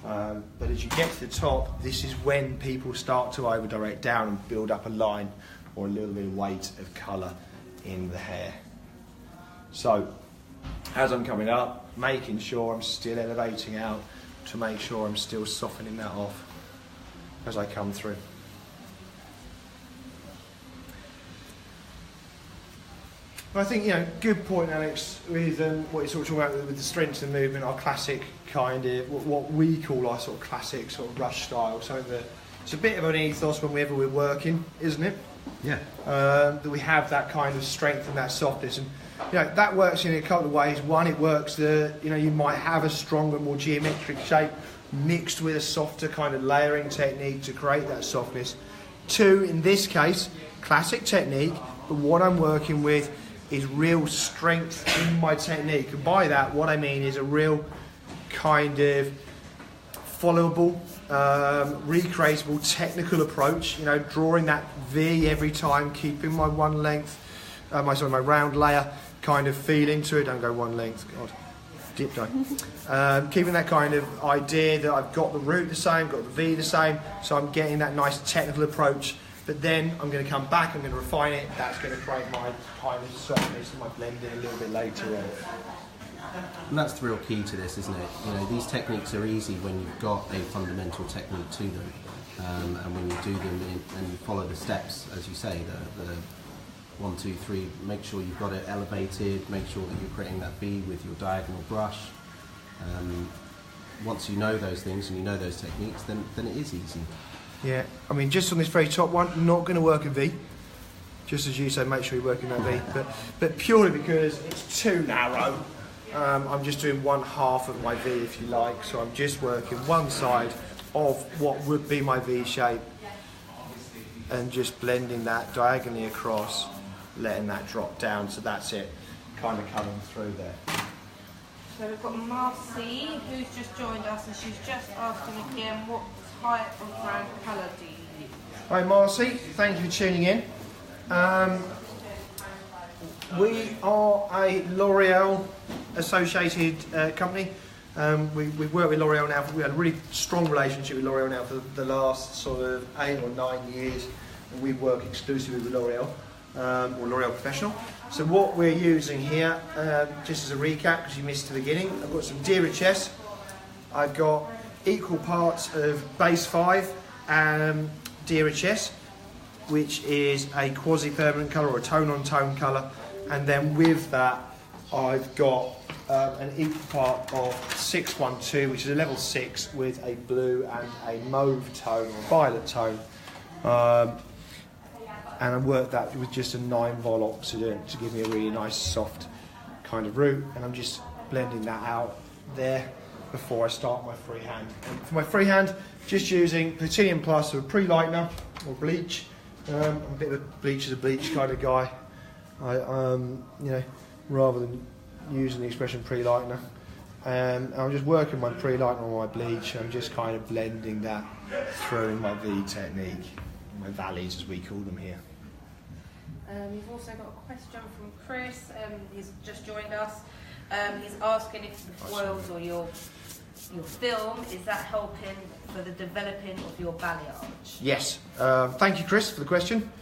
But as you get to the top, this is when people start to over direct down and build up a line or a little bit of weight of colour in the hair. So as I'm coming up, making sure I'm still elevating out to make sure I'm still softening that off as I come through. I think, good point, Alex, with what you're sort of talking about with the strength and movement, our classic kind of, what we call our sort of classic sort of Rush style. So it's a bit of an ethos whenever we're working, isn't it? Yeah. That we have that kind of strength and that softness. And, that works in a couple of ways. One, it works you might have a stronger, more geometric shape mixed with a softer kind of layering technique to create that softness. Two, in this case, classic technique, but what I'm working with is real strength in my technique. And by that, what I mean is a real kind of followable, recreatable, technical approach, drawing that V every time, keeping my one length, my round layer kind of feeling to it. Don't go one length, God, dip don't. Keeping that kind of idea that I've got the root the same, got the V the same, so I'm getting that nice technical approach. But then I'm going to come back, I'm going to refine it, that's going to create my kind of softness and my blending a little bit later on. And that's the real key to this, isn't it? These techniques are easy when you've got a fundamental technique to them. And when you do them and you follow the steps, as you say, the 1, 2, 3, make sure you've got it elevated, make sure that you're creating that V with your diagonal brush. Once you know those things and you know those techniques, then it is easy. Yeah, just on this very top one, not going to work a V. Just as you say, make sure you're working that V. But purely because it's too narrow, I'm just doing one half of my V, if you like. So I'm just working one side of what would be my V shape and just blending that diagonally across, letting that drop down. So that's it, kind of coming through there. So we've got Marcy, who's just joined us, and she's just asking again, what type of brand colour do you use? Hi Marcy, thank you for tuning in. We are a L'Oreal associated company. We've worked with L'Oreal now, we had a really strong relationship with L'Oreal now for the last sort of 8 or 9 years. And we work exclusively with L'Oreal, or L'Oreal Professional. So what we're using here, just as a recap, because you missed the beginning, I've got some DHS. I've got equal parts of Base 5 DHS, which is a quasi-permanent colour or a tone-on-tone colour. And then with that, I've got an equal part of 612, which is a level 6 with a blue and a mauve tone or violet tone. And I worked that with just a 9-vol oxidant to give me a really nice soft kind of root. And I'm just blending that out there before I start my freehand. And for my freehand, just using Platinum Plus or a pre-lightener or bleach. I'm a bit of a bleach is a bleach kind of guy. Rather than using the expression pre-lightener. I'm just working my pre-lightener on my bleach. I'm just kind of blending that through in my V technique, my valleys as we call them here. You've also got a question from Chris. He's just joined us. He's asking if the foils or your film, is that helping for the developing of your balayage? Yes. Thank you, Chris, for the question.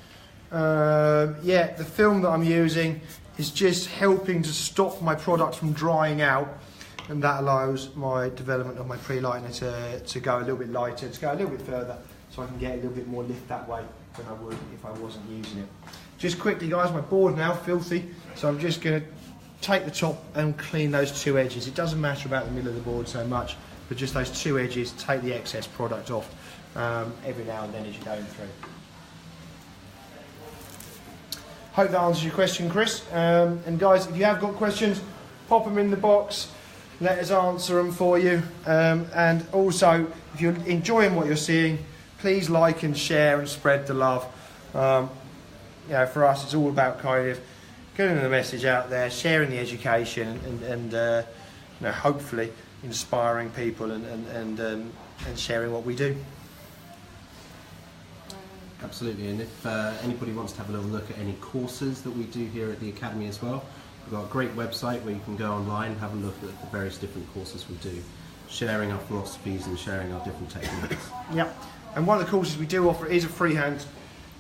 The film that I'm using is just helping to stop my product from drying out, and that allows my development of my pre-lightener to go a little bit lighter, to go a little bit further, so I can get a little bit more lift that way than I would if I wasn't using it. Just quickly guys, my board now filthy, so I'm just going to take the top and clean those 2 edges. It doesn't matter about the middle of the board so much, but just those 2 edges, take the excess product off every now and then as you're going through. Hope that answers your question, Chris. And guys, if you have got questions, pop them in the box. Let us answer them for you. And also, if you're enjoying what you're seeing, please like and share and spread the love. For us, it's all about kind of getting the message out there, sharing the education, and hopefully inspiring people and sharing what we do. Absolutely, and if anybody wants to have a little look at any courses that we do here at the Academy as well, we've got a great website where you can go online and have a look at the various different courses we do, sharing our philosophies and sharing our different techniques. Yeah, and one of the courses we do offer is a freehand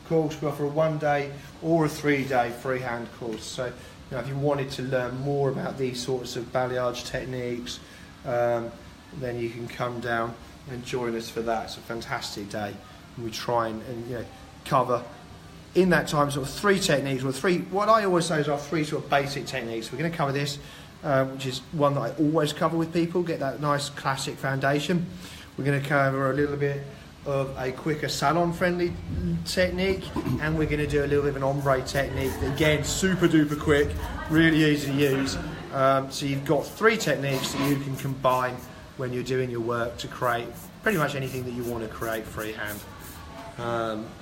course. We offer a 1-day or a 3-day freehand course. So if you wanted to learn more about these sorts of balayage techniques, then you can come down and join us for that. It's a fantastic day. We try and cover in that time sort of 3 techniques, or 3, what I always say is our 3 sort of basic techniques. We're going to cover this, which is one that I always cover with people, get that nice classic foundation. We're going to cover a little bit of a quicker salon friendly technique, and we're going to do a little bit of an ombre technique, again super duper quick, really easy to use. So you've got 3 techniques that you can combine when you're doing your work to create pretty much anything that you want to create freehand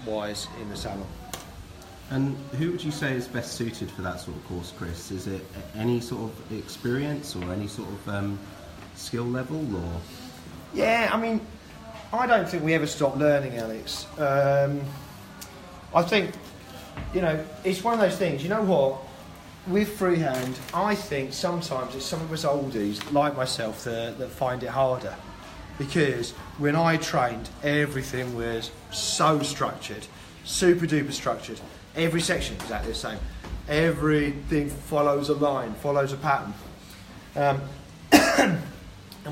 wise in the salon. And who would you say is best suited for that sort of course, Chris? Is it any sort of experience or any sort of skill level, or? Yeah, I mean, I don't think we ever stop learning, Alex. I think, it's one of those things, you know what? With freehand, I think sometimes it's some of us oldies, like myself, that find it harder. Because when I trained, everything was so structured, super duper structured. Every section is exactly the same. Everything follows a line, follows a pattern. And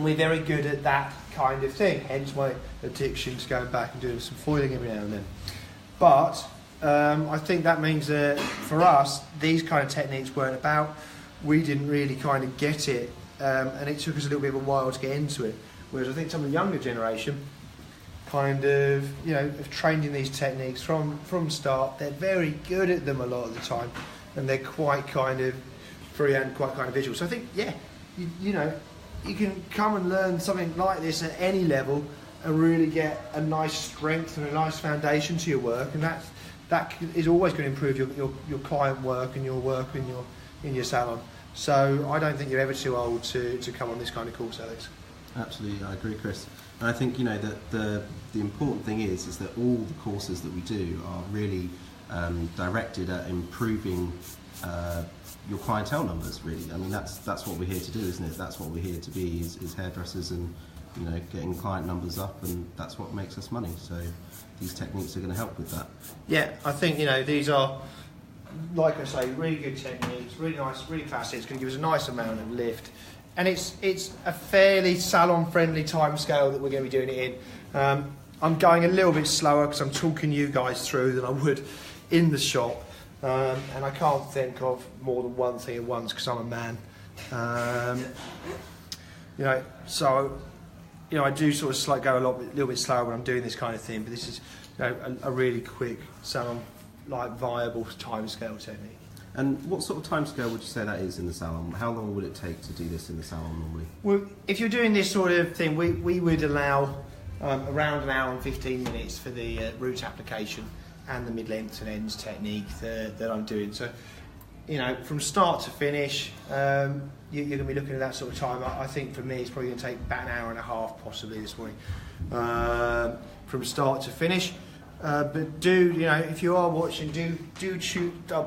we're very good at that kind of thing, hence my addiction to going back and doing some foiling every now and then. But I think that means that for us, these kind of techniques weren't about. We didn't really kind of get it, and it took us a little bit of a while to get into it. Whereas I think some of the younger generation kind of, have trained in these techniques from start. They're very good at them a lot of the time, and they're quite kind of freehand, quite kind of visual. So I think, you can come and learn something like this at any level and really get a nice strength and a nice foundation to your work, and that is always going to improve your client work and your work in your salon. So I don't think you're ever too old to come on this kind of course, Alex. Absolutely, I agree, Chris. And I think that the important thing is that all the courses that we do are really directed at improving your clientele numbers. Really, I mean that's what we're here to do, isn't it? That's what we're here to be is hairdressers and getting client numbers up, and that's what makes us money. So these techniques are going to help with that. Yeah, I think these are, like I say, really good techniques, really nice, really classy. It's going to give us a nice amount of lift. And it's a fairly salon-friendly time scale that we're going to be doing it in. I'm going a little bit slower because I'm talking you guys through than I would in the shop. And I can't think of more than one thing at once because I'm a man. So I do sort of go a little bit slower when I'm doing this kind of thing. But this is a really quick salon-like viable time scale technique. And what sort of timescale would you say that is in the salon? How long would it take to do this in the salon normally? Well, if you're doing this sort of thing, we would allow around an hour and 15 minutes for the root application and the mid-length and ends technique that I'm doing. So, from start to finish, you're going to be looking at that sort of time. I think for me, it's probably going to take about an hour and a half, possibly this morning, from start to finish. But if you are watching, do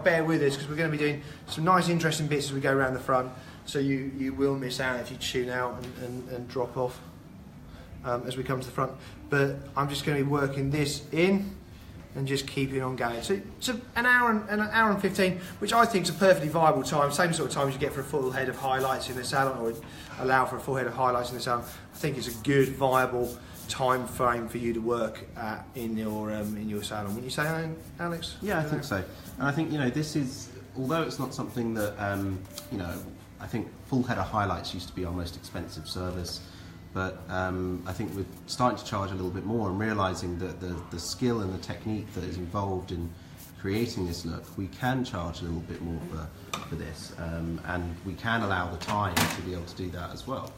bear with us because we're going to be doing some nice, interesting bits as we go around the front. So you will miss out if you tune out and drop off as we come to the front. But I'm just going to be working this in and just keeping on going. So an hour and 15, which I think is a perfectly viable time. Same sort of time as you get for a full head of highlights in the salon, or allow for a full head of highlights in the salon. I think it's a good, viable time frame for you to work at in your salon. Wouldn't you say, Alex? Yeah, I think so. And I think this is, although it's not something that I think full head of highlights used to be our most expensive service, but I think we're starting to charge a little bit more and realising that the skill and the technique that is involved in creating this look, we can charge a little bit more for this, and we can allow the time to be able to do that as well.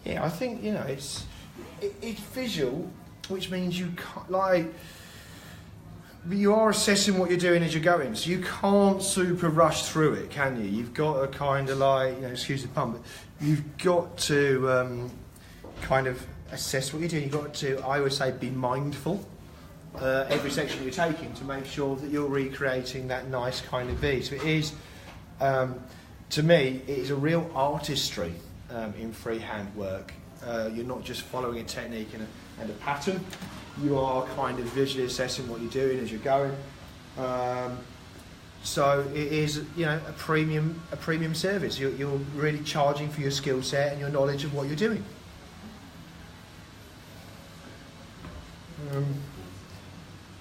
Yeah, I think it's visual, which means you can't, you are assessing what you're doing as you're going, so you can't super rush through it, can you? You've got to kind of excuse the pun, but you've got to kind of assess what you're doing. You've got to, I would say, be mindful every section you're taking to make sure that you're recreating that nice kind of V. So it is, to me, it is a real artistry in freehand work. You're not just following a technique and a pattern. You are kind of visually assessing what you're doing as you're going. So it is, a premium service. You're really charging for your skill set and your knowledge of what you're doing.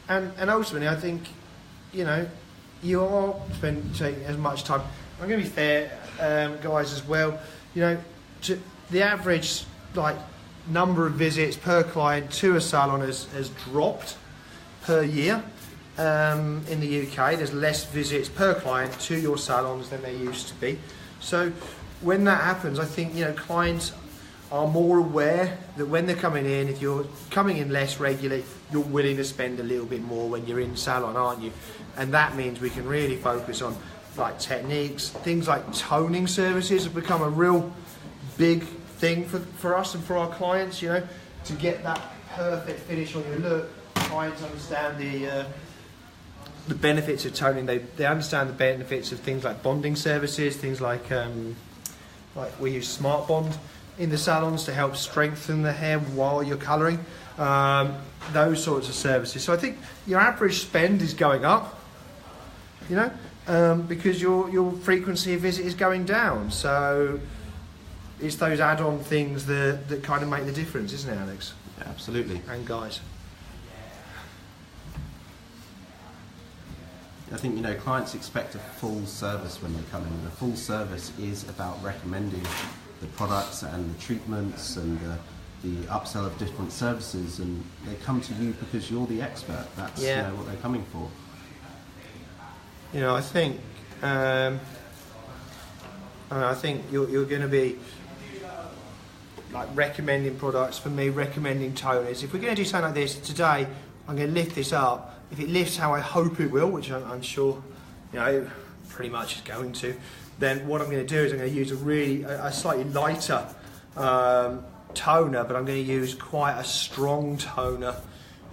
And ultimately, I think, you are taking as much time. I'm going to be fair, guys, as well. To the average number of visits per client to a salon has dropped per year. In the UK, there's less visits per client to your salons than there used to be. So when that happens, I think clients are more aware that when they're coming in, if you're coming in less regularly, you're willing to spend a little bit more when you're in salon, aren't you? And that means we can really focus on techniques. Things like toning services have become a real big thing for us and for our clients, to get that perfect finish on your look. Clients understand the benefits of toning. They understand the benefits of things like bonding services, things like we use Smart Bond in the salons to help strengthen the hair while you're colouring, those sorts of services. So I think your average spend is going up, because your frequency of visit is going down. So it's those add-on things that kind of make the difference, isn't it, Alex? Yeah, absolutely. And guys. I think clients expect a full service when they come in, and a full service is about recommending the products and the treatments and the upsell of different services, and they come to you because you're the expert. That's what they're coming for. I think I think you're going to be recommending products. For me, recommending toners. If we're going to do something like this today, I'm going to lift this up. If it lifts how I hope it will, which I'm sure pretty much is going to, then what I'm going to do is I'm going to use a slightly lighter toner, but I'm going to use quite a strong toner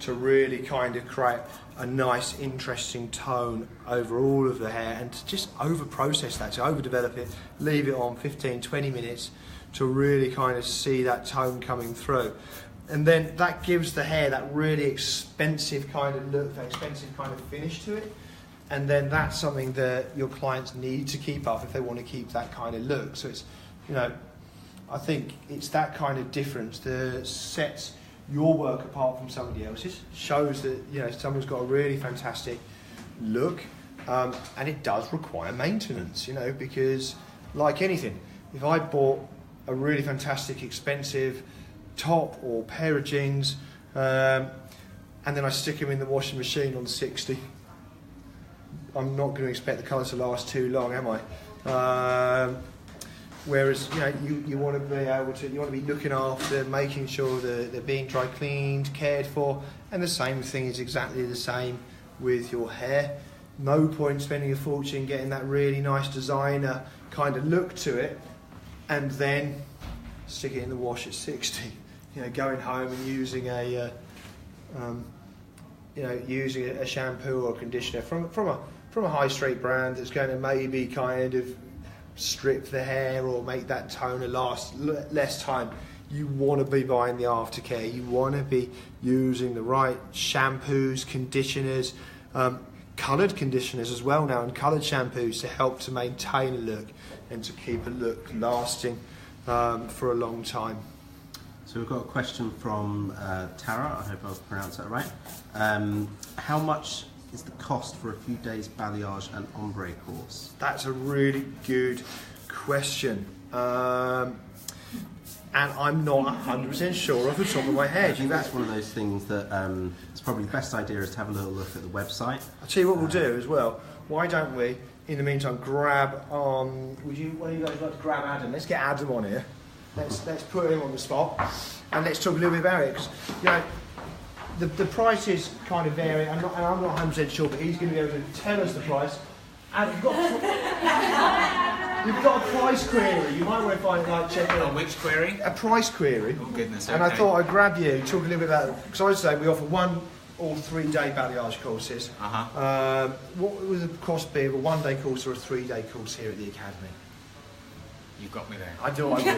to really kind of create a nice, interesting tone over all of the hair, and to just over-process that, to overdevelop it, leave it on 15, 20 minutes to really kind of see that tone coming through. And then that gives the hair that really expensive kind of look, that expensive kind of finish to it. And then that's something that your clients need to keep up if they want to keep that kind of look. So it's, you know, I think it's that kind of difference that sets your work apart from somebody else's, shows that, you know, someone's got a really fantastic look, and it does require maintenance, you know, because like anything, if I bought a really fantastic, expensive top or pair of jeans, and then I stick them in the washing machine on 60, I'm not going to expect the colour to last too long, am I? Whereas, you know, you want to be able to, you want to be looking after, making sure that they're being dry cleaned, cared for, and the same thing is exactly the same with your hair. No point spending a fortune getting that really nice designer kind of look to it, and then stick it in the wash at 60. You know, going home and using a shampoo or conditioner from a high street brand that's going to maybe kind of strip the hair or make that toner last less time. You want to be buying the aftercare. You want to be using the right shampoos, conditioners, coloured conditioners as well now, and coloured shampoos to help to maintain a look and to keep a look lasting for a long time. So we've got a question from Tara, I hope I've pronounced that right. How much is the cost for a few days balayage and ombre course? That's a really good question. And I'm not 100% sure off the top of my head. That's one of those things that it's probably the best idea is to have a little look at the website. I'll tell you what we'll do as well. Why don't we, in the meantime, grab one of you guys like to grab Adam? Let's get Adam on here. Let's put him on the spot and let's talk a little bit about it, because you know the prices kind of vary, and I'm not 100% sure, but he's going to be able to tell us the price. And you've got a price query. You might want to find check it. Which query? A price query. Oh goodness. Okay. And I thought I'd grab you, talk a little bit about it, because I would say we offer 1 or 3 day balayage courses. What would the cost be of a 1 day course or a 3 day course here at the Academy? You got me there. I do. I would. You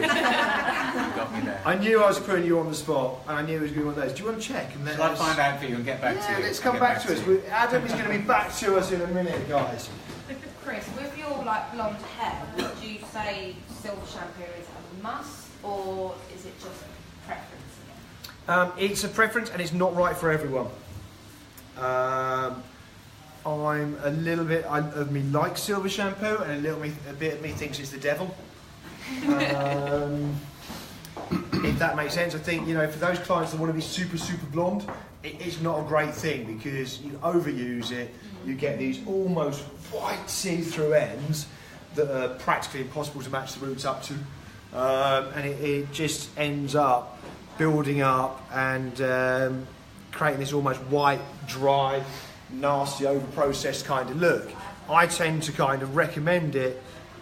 got me there. I knew I was putting you on the spot, and I knew it was going to be one of those. Do you want to check? And Shall I find out for you and get back to you? Yeah, let's come back to us. Adam is going to be back to us in a minute, guys. Chris, with your blonde hair, would you say silver shampoo is a must, or is it just preference? It's a preference, and it's not right for everyone. I'm a little bit of me like silver shampoo, and a bit of me thinks it's the devil. If that makes sense. I think, you know, for those clients that want to be super blonde, it's not a great thing, because you overuse it, you get these almost white see-through ends that are practically impossible to match the roots up to, and it just ends up building up and creating this almost white, dry, nasty, over-processed kind of look. I tend to kind of recommend it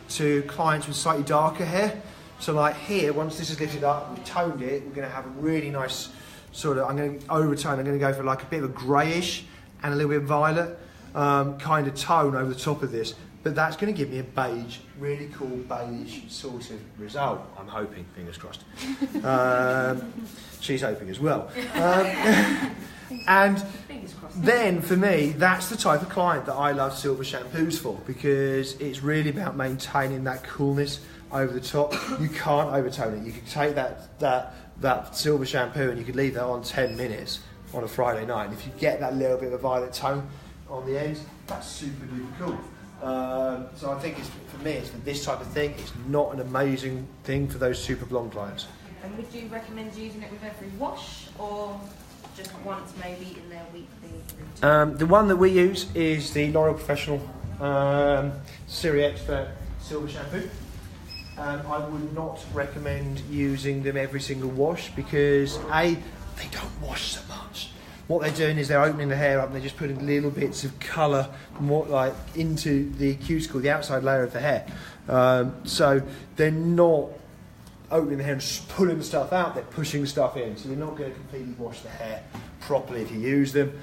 to clients with slightly darker hair. So like here, once this is lifted up, we've toned it, we're going to have a really nice sort of, I'm going to overtone, I'm going to go for like a bit of a greyish and a little bit of violet kind of tone over the top of this. But that's going to give me a beige, really cool beige sort of result. I'm hoping, fingers crossed. She's hoping as well. And then for me, that's the type of client that I love silver shampoos for, because it's really about maintaining that coolness over the top. You can't overtone it. You can take that silver shampoo and you could leave that on 10 minutes on a Friday night, and if you get that little bit of a violet tone on the end, that's super duper cool. So I think for me, it's for this type of thing. It's not an amazing thing for those super blonde clients. And would you recommend using it with every wash, or just once maybe in their weekly routine? The one that we use is the L'Oreal Professional Siri Expert Silver Shampoo. I would not recommend using them every single wash, because A, they don't wash so much. what they're doing is they're opening the hair up and they're just putting little bits of colour more like into the cuticle, the outside layer of the hair. So they're not opening the hair and just pulling stuff out, they're pushing stuff in. So you're not going to completely wash the hair properly if you use them.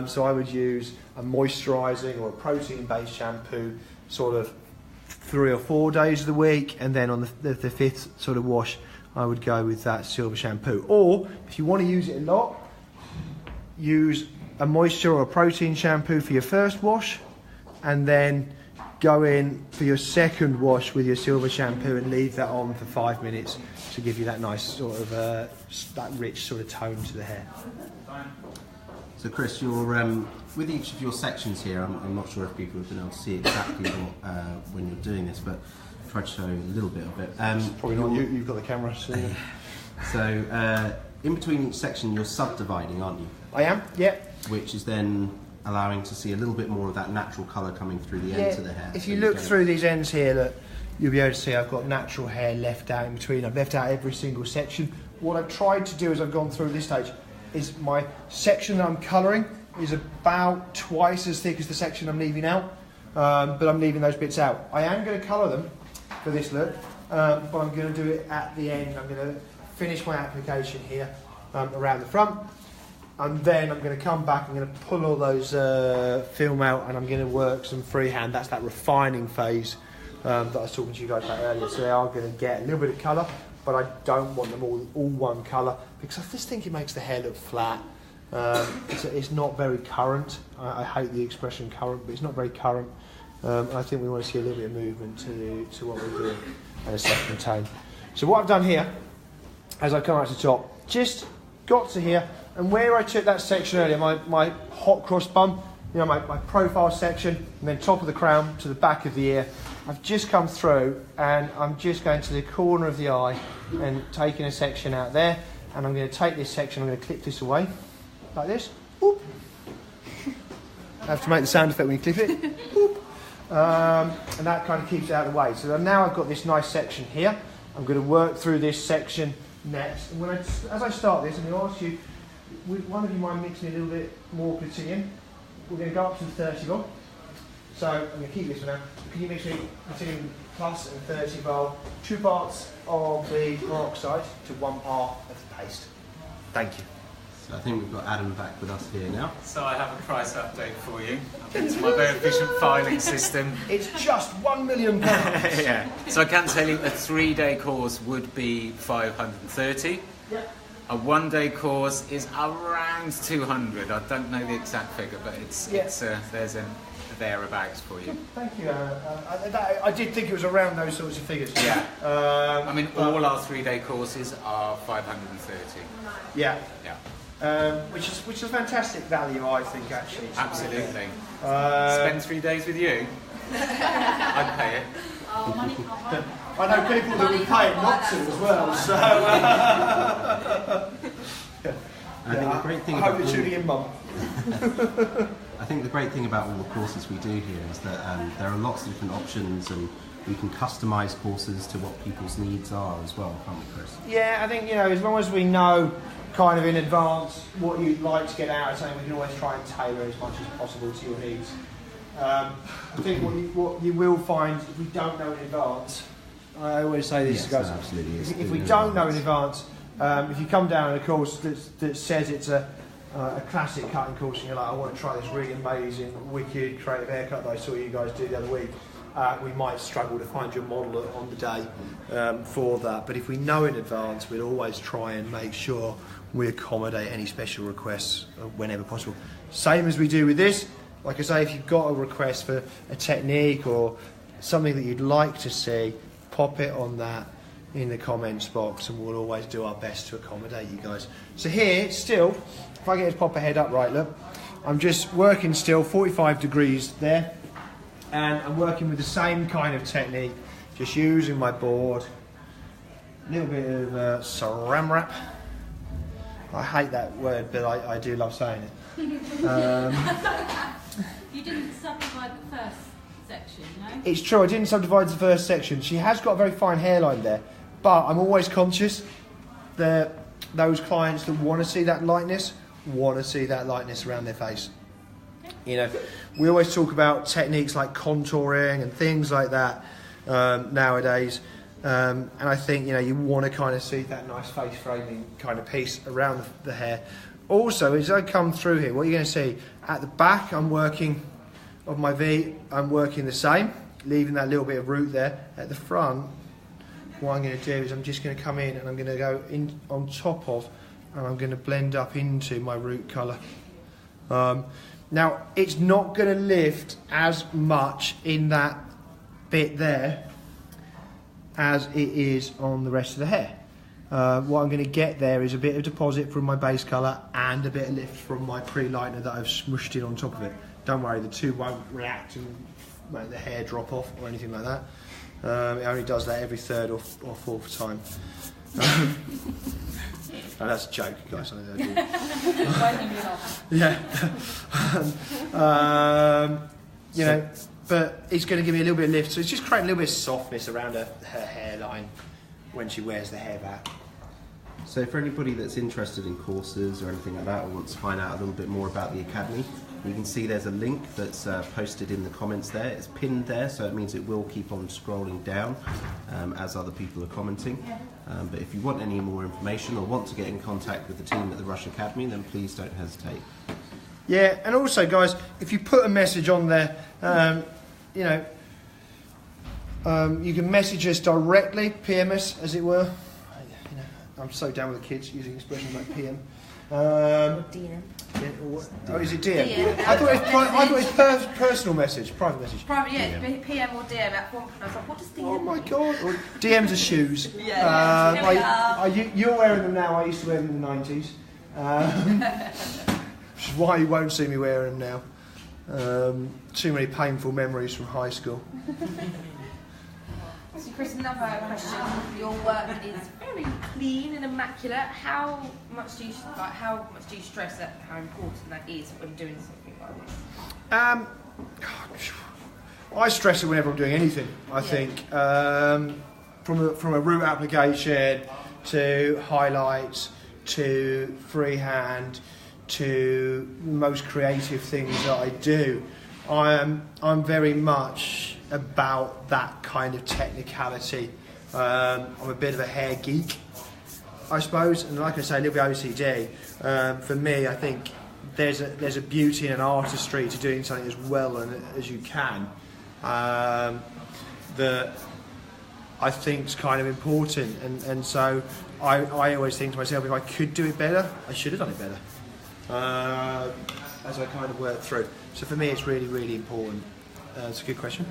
So I would use a moisturising or a protein-based shampoo sort of 3 or 4 days of the week, and then on the fifth sort of wash I would go with that silver shampoo. Or if you want to use it a lot, use a moisture or a protein shampoo for your first wash, and then go in for your second wash with your silver shampoo and leave that on for 5 minutes to give you that nice sort of that rich sort of tone to the hair. So Chris, you're with each of your sections here, I'm not sure if people have been able to see exactly what, when you're doing this, but I'll try to show a little bit of it. Probably not you, you've got the camera. So in between each section you're subdividing, aren't you? I am, yeah. Which is then allowing to see a little bit more of that natural colour coming through the ends of the hair. If you look through these ends here, look, you'll be able to see I've got natural hair left out in between. I've left out every single section. What I've tried to do as I've gone through this stage is my section that I'm colouring is about twice as thick as the section I'm leaving out, but I'm leaving those bits out. I am going to colour them for this look, but I'm going to do it at the end. I'm going to finish my application here around the front, and then I'm going to come back, I'm going to pull all those film out, and I'm going to work some freehand. That's that refining phase that I was talking to you guys about earlier. So they are going to get a little bit of colour, but I don't want them all one colour, because I just think it makes the hair look flat. It's not very current. I hate the expression current, but it's not very current. I think we want to see a little bit of movement to what we're doing and a second tone. So what I've done here, as I come out to the top, just got to here, and where I took that section earlier, my hot cross bun, you know, my profile section, and then top of the crown to the back of the ear, I've just come through, and I'm just going to the corner of the eye and taking a section out there, and I'm going to take this section, I'm going to clip this away, like this. Whoop. I have to make the sound effect when you clip it. Whoop. And that kind of keeps it out of the way. So now I've got this nice section here. I'm going to work through this section next. And as I start this, I'm going to ask you, would one of you mind mixing a little bit more Platinium? We're going to go up to the 30 vol. So I'm going to keep this for now. Can you mix me Platinium Plus and 30 vol, 2 parts of the peroxide to 1 part of the paste? Thank you. So I think we've got Adam back with us here now. So I have a price update for you. It's my very efficient filing system. It's just £1 million. Yeah. So I can tell you a 3-day course would be 530. Yeah. A 1-day course is around 200. I don't know the exact figure, but there's a thereabouts for you. Thank you. I did think it was around those sorts of figures. Yeah. I mean, all our 3-day courses are 530. Yeah. Yeah. Which is fantastic value, I think, actually. Absolutely. Spend 3 days with you. I'd pay it. Oh, money can't buy. I know people that would pay it not to as well. So. I think the great thing I about hope you're tuning in, Mum. I think the great thing about all the courses we do here is that there are lots of different options, and we can customise courses to what people's needs are as well, can't we, Chris? Yeah, I think, you know, as long as we know kind of in advance what you'd like to get out of something, we can always try and tailor as much as possible to your needs. I think what you will find if we don't know in advance, I always say this, Yes, guys, absolutely. if we don't know in advance, if you come down on a course that says it's a classic cutting course and you're like, I want to try this really amazing, wicked, creative haircut that I saw you guys do the other week, we might struggle to find your model on the day for that. But if we know in advance, we'll always try and make sure we accommodate any special requests whenever possible. Same as we do with this. Like I say, if you've got a request for a technique or something that you'd like to see, pop it on that in the comments box, and we'll always do our best to accommodate you guys. So here, still, if I get his proper head up right, look, I'm just working still, 45 degrees there, and I'm working with the same kind of technique, just using my board, a little bit of saran wrap. I hate that word, but I do love saying it. You didn't subdivide the first section, no? It's true, I didn't subdivide the first section. She has got a very fine hairline there, but I'm always conscious that those clients that want to see that lightness want to see that lightness around their face. You know, we always talk about techniques like contouring and things like that nowadays. And I think, you know, you want to kind of see that nice face framing kind of piece around the hair. Also, as I come through here, what you're going to see at the back, I'm working of my V, I'm working the same, leaving that little bit of root there. At the front, what I'm going to do is I'm just going to come in and I'm going to go in on top of, and I'm going to blend up into my root colour. Now, it's not going to lift as much in that bit there as it is on the rest of the hair. What I'm going to get there is a bit of deposit from my base colour and a bit of lift from my pre-lightener that I've smushed in on top of it. Don't worry, the two won't react and make the hair drop off or anything like that. It only does that every third or fourth time. No, that's a joke, guys. I know yeah. You know, but it's going to give me a little bit of lift, so it's just creating a little bit of softness around her hairline when she wears the hair back. So for anybody that's interested in courses or anything like that, or wants to find out a little bit more about the Academy, you can see there's a link that's posted in the comments there. It's pinned there, so it means it will keep on scrolling down as other people are commenting. But if you want any more information or want to get in contact with the team at the Rush Academy, then please don't hesitate. Yeah, and also, guys, if you put a message on there, you know, you can message us directly, PM us, as it were. You know, I'm so down with the kids using expressions like PM. DM. Oh, is it DM? DM. I thought it was personal message, private message. Private, yeah, PM or DM at one point. I was like, what does DM Oh my mean? god! Or DMs are shoes. Yeah. You're wearing them now. I used to wear them in the 90s. Which is why you won't see me wearing them now. Too many painful memories from high school. So Chris, another question. Your work is very clean and immaculate. How much do you stress at how important that is when doing something like this? I stress it whenever I'm doing anything. I think from a root application to highlights to freehand to most creative things that I do, I'm very much about that kind of technicality. I'm a bit of a hair geek, I suppose, and like I say, a little bit OCD. For me, I think there's a beauty and an artistry to doing something as well as you can that I think is kind of important, and so I always think to myself, if I could do it better, I should have done it better. As I kind of work through. So for me, it's really, really important. It's a good question.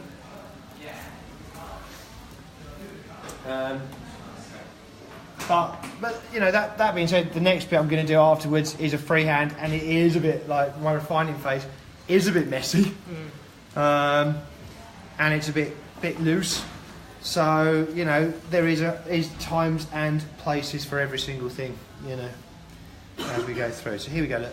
But you know, that being said, the next bit I'm going to do afterwards is a freehand, and it is a bit like my refining phase is a bit messy, and it's a bit loose. So you know, there is times and places for every single thing. You know, as we go through. So here we go. Look,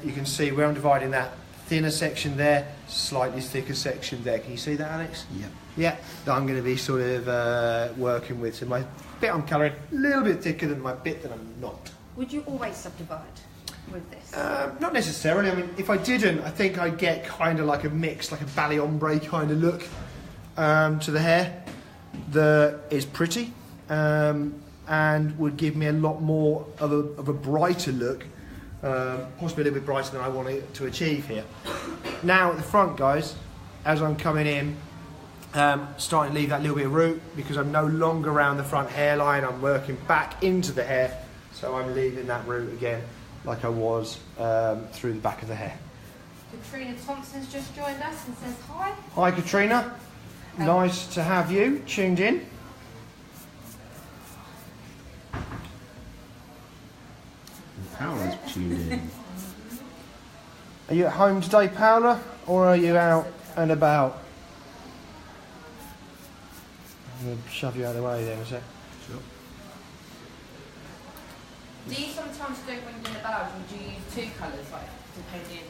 you can see where I'm dividing that thinner section there, slightly thicker section there. Can you see that, Alex? Yep. Yeah, that I'm going to be sort of working with. So my bit I'm colouring a little bit thicker than my bit that I'm not. Would you always subdivide with this? Not necessarily. I mean, if I didn't, I think I'd get kind of like a mix, like a ballet ombre kind of look to the hair that is pretty and would give me a lot more of a brighter look, possibly a little bit brighter than I want it to achieve here. Now at the front, guys, as I'm coming in, starting to leave that little bit of root because I'm no longer around the front hairline, I'm working back into the hair, so I'm leaving that root again like I was through the back of the hair. Katrina Thompson's just joined us and says hi. Hi Katrina, nice to have you tuned in. Paola's tuned in. Are you at home today, Paola, or are you out and about? I'm going to shove you out of the way then a sec. Sure. Do you sometimes do it when you're doing the ballads, or do you use two colours, like depending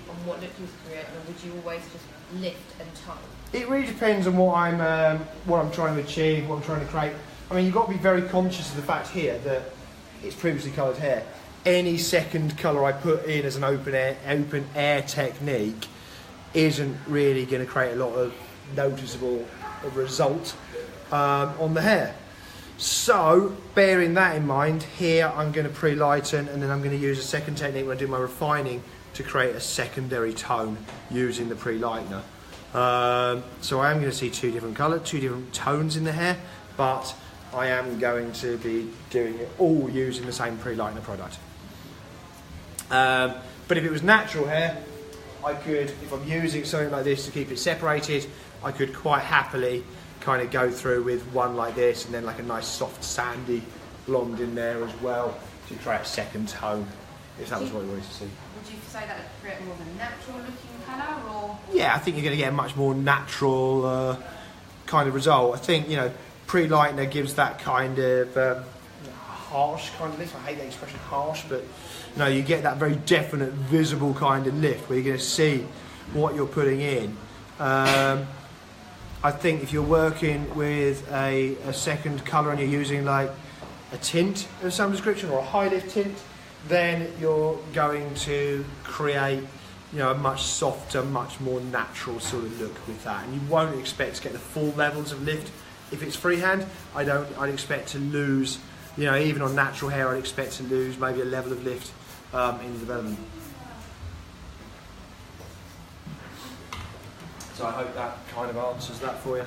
on what look you create, or would you always just lift and tone? It really depends on what I'm trying to achieve, what I'm trying to create. I mean, you've got to be very conscious of the fact here that it's previously coloured hair. any second colour I put in as an open air technique isn't really going to create a lot of noticeable result on the hair. So, bearing that in mind, here I'm going to pre-lighten, and then I'm going to use a second technique when I do my refining to create a secondary tone using the pre-lightener. So I am going to see two different tones in the hair, but I am going to be doing it all using the same pre-lightener product. But if it was natural hair, I could, if I'm using something like this to keep it separated, I could quite happily kind of go through with one like this and then like a nice soft sandy blonde in there as well to create a second tone, if that was what you wanted to see. Would you say that would create more of a natural looking colour, or? Yeah, I think you're going to get a much more natural kind of result. I think, you know, pre-lightener gives that kind of harsh kind of lift. I hate that expression, harsh, but you know, you get that very definite, visible kind of lift where you're going to see what you're putting in. I think if you're working with a second colour and you're using like a tint of some description or a high lift tint, then you're going to create, you know, a much softer, much more natural sort of look with that, and you won't expect to get the full levels of lift if it's freehand. I'd expect to lose, you know, even on natural hair, I'd expect to lose maybe a level of lift in development. So I hope that kind of answers that for you.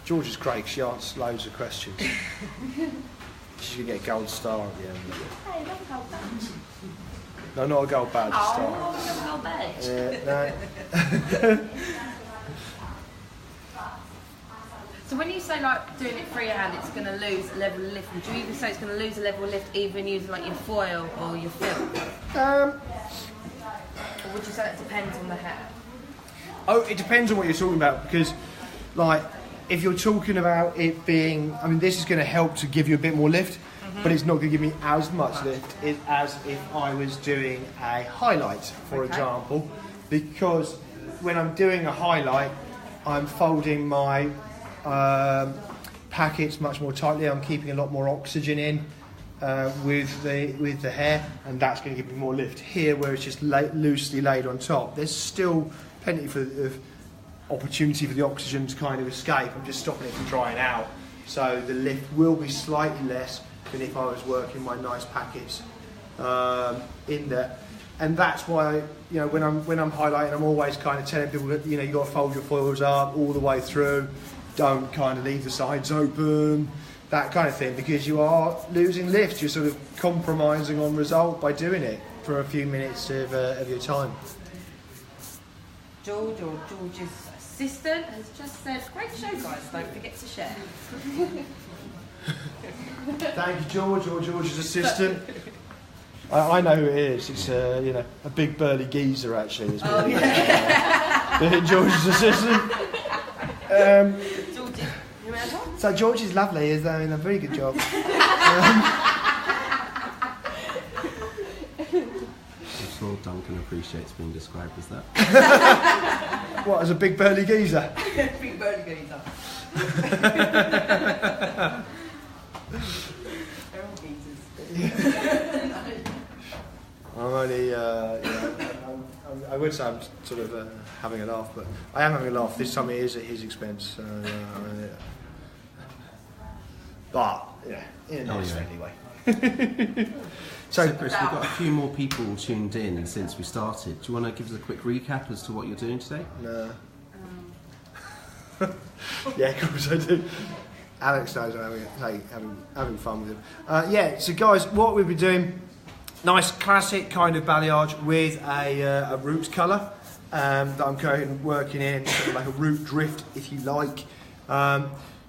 George is great, she answers loads of questions. She's going to get a gold star at the end. Hey, not a gold badge. No, not a gold badge, a star. Oh, not a gold badge. No. So when you say like doing it freehand, it's going to lose a level of lift. Would you even say it's going to lose a level of lift even using like your foil or your film? Or would you say that depends on the hair? Oh, it depends on what you're talking about, because like if you're talking about it being, I mean, this is going to help to give you a bit more lift, but it's not going to give me as much lift as if I was doing a highlight, for example, because when I'm doing a highlight, I'm folding my packets much more tightly. I'm keeping a lot more oxygen in with the hair, and that's going to give me more lift. Here, where it's just loosely laid on top, there's still plenty of opportunity for the oxygen to kind of escape. I'm just stopping it from drying out, so the lift will be slightly less than if I was working my nice packets in there. And that's why, you know, when I'm highlighting, I'm always kind of telling people that, you know, you got to fold your foils up all the way through. Don't kind of leave the sides open, that kind of thing, because you are losing lift. You're sort of compromising on result by doing it for a few minutes of your time. George, or George's assistant, has just said, great show guys, don't forget to share. Thank you, George, or George's assistant. I know who it is. It's you know, a big burly geezer actually. Oh yeah. George's assistant. George, you remember? So George is lovely. He's doing a very good job. I'm sure Duncan appreciates being described as that. What, as a big burly geezer? Big burly geezer. They're all geezers. I'm only, I would say I'm sort of having a laugh, but I am having a laugh. This time it is at his expense. But, yeah, in a nice friendly way. So Chris, we've got a few more people tuned in since we started. Do you want to give us a quick recap as to what you're doing today? No. Yeah, of course I do. Alex knows I'm having fun with him. Yeah, so guys, what we've been doing, nice classic kind of balayage with a root colour that I'm working in, sort of like a root drift if you like.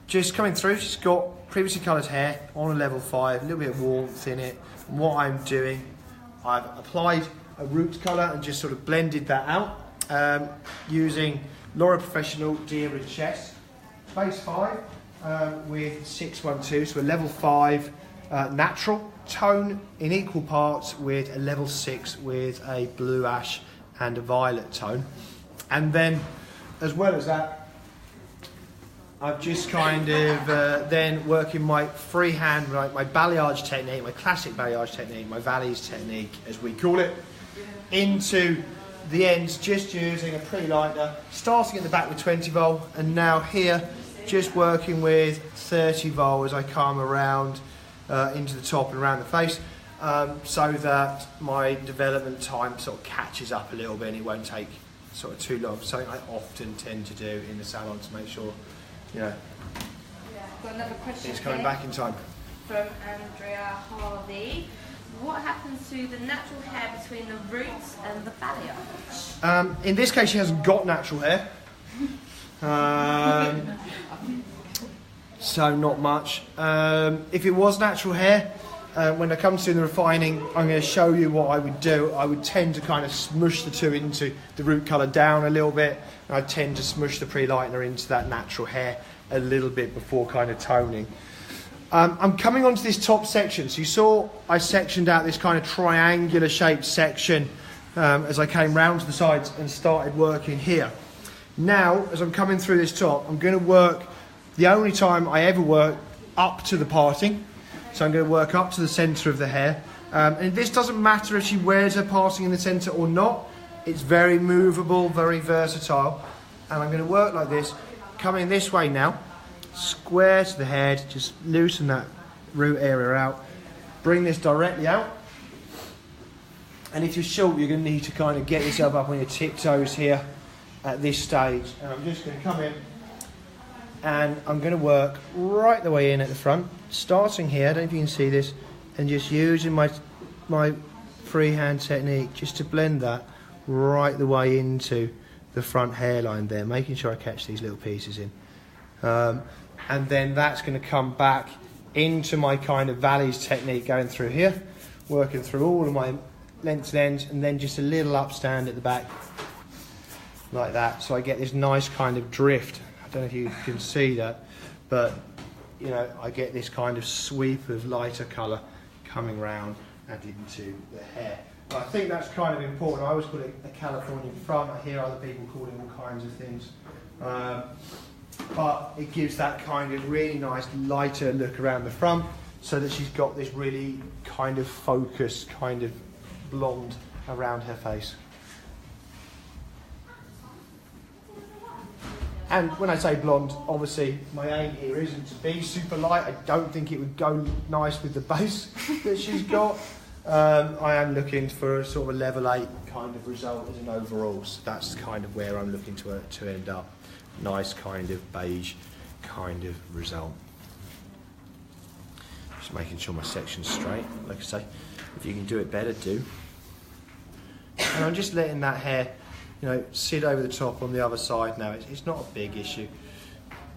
Just coming through, she's got previously coloured hair on a level 5, a little bit of warmth in it. And what I'm doing, I've applied a root colour and just sort of blended that out using Laura Professional Deer and Chest base 5 with 612, so a level 5 natural tone in equal parts with a level 6 with a blue ash and a violet tone. And then as well as that, I've just kind of then working my freehand, my balayage technique, my classic balayage technique, my valleys technique as we call it, into the ends, just using a pre-lightener, starting at the back with 20 volt, and now here just working with 30 volt as I come around into the top and around the face, so that my development time sort of catches up a little bit and it won't take sort of too long. Something I often tend to do in the salon to make sure, you know, Got another question it's coming here back in time. from Andrea Harvey. What happens to the natural hair between the roots and the balayage? In this case, she hasn't got natural hair, so not much. If it was natural hair, when it comes to the refining, I'm going to show you what I would do. I would tend to kind of smush the two into the root colour down a little bit, and I tend to smush the pre-lightener into that natural hair a little bit before kind of toning. I'm coming onto this top section. So you saw I sectioned out this kind of triangular shaped section as I came round to the sides and started working here. Now, as I'm coming through this top, I'm going to work, the only time I ever work, up to the parting. So I'm going to work up to the centre of the hair. And this doesn't matter if she wears her parting in the centre or not. It's very movable, very versatile. And I'm going to work like this, coming this way now. Square to the head, just loosen that root area out, bring this directly out, and if you're short you're going to need to kind of get yourself up on your tiptoes here at this stage, and I'm just going to come in and I'm going to work right the way in at the front, starting here, I don't know if you can see this, and just using my freehand technique just to blend that right the way into the front hairline there, making sure I catch these little pieces in. And then that's going to come back into my kind of valleys technique going through here, working through all of my lengths and ends, and then just a little upstand at the back like that, so I get this nice kind of drift. I don't know if you can see that, but you know, I get this kind of sweep of lighter colour coming round and into the hair. But I think that's kind of important. I always call it a Californian front. I hear other people calling all kinds of things. But it gives that kind of really nice lighter look around the front, so that she's got this really kind of focused, kind of blonde around her face. And when I say blonde, obviously my aim here isn't to be super light. I don't think it would go nice with the base that she's got. I am looking for a sort of a level 8 kind of result as an overall, so that's kind of where I'm looking to end up. Nice kind of beige kind of result. Just making sure my section's straight, like I say. If you can do it better, do. And I'm just letting that hair, you know, sit over the top on the other side now. It's not a big issue.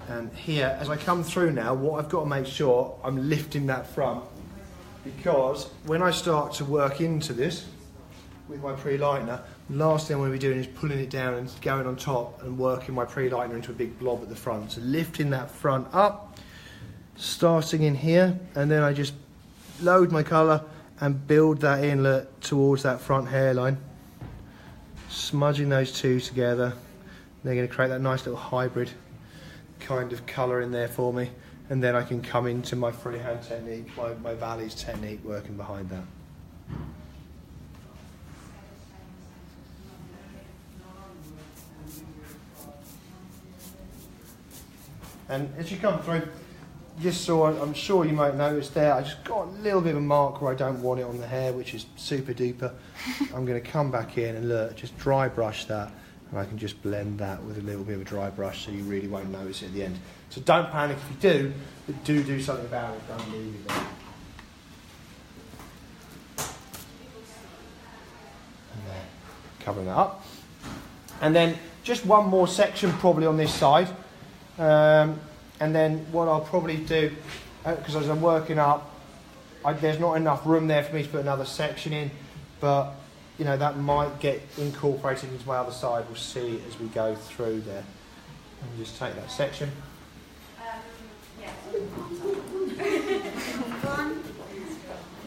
And here, as I come through now, what I've got to make sure I'm lifting that front, because when I start to work into this with my pre-lightener, the last thing I'm going to be doing is pulling it down and going on top and working my pre-lightener into a big blob at the front. So lifting that front up, starting in here, and then I just load my colour and build that inlet towards that front hairline, smudging those two together. They're going to create that nice little hybrid kind of colour in there for me, and then I can come into my freehand technique, my valleys technique, working behind that. And as you come through, just so I'm sure you might notice there, I just got a little bit of a mark where I don't want it on the hair, which is super duper. I'm going to come back in and look, just dry brush that, and I can just blend that with a little bit of a dry brush, so you really won't notice it at the end. So don't panic if you do, but do something about it, don't leave it there. And there, covering that up. And then just one more section probably on this side. And then what I'll probably do, because as I'm working up, there's not enough room there for me to put another section in, but you know, that might get incorporated into my other side. We'll see as we go through there. And just take that section.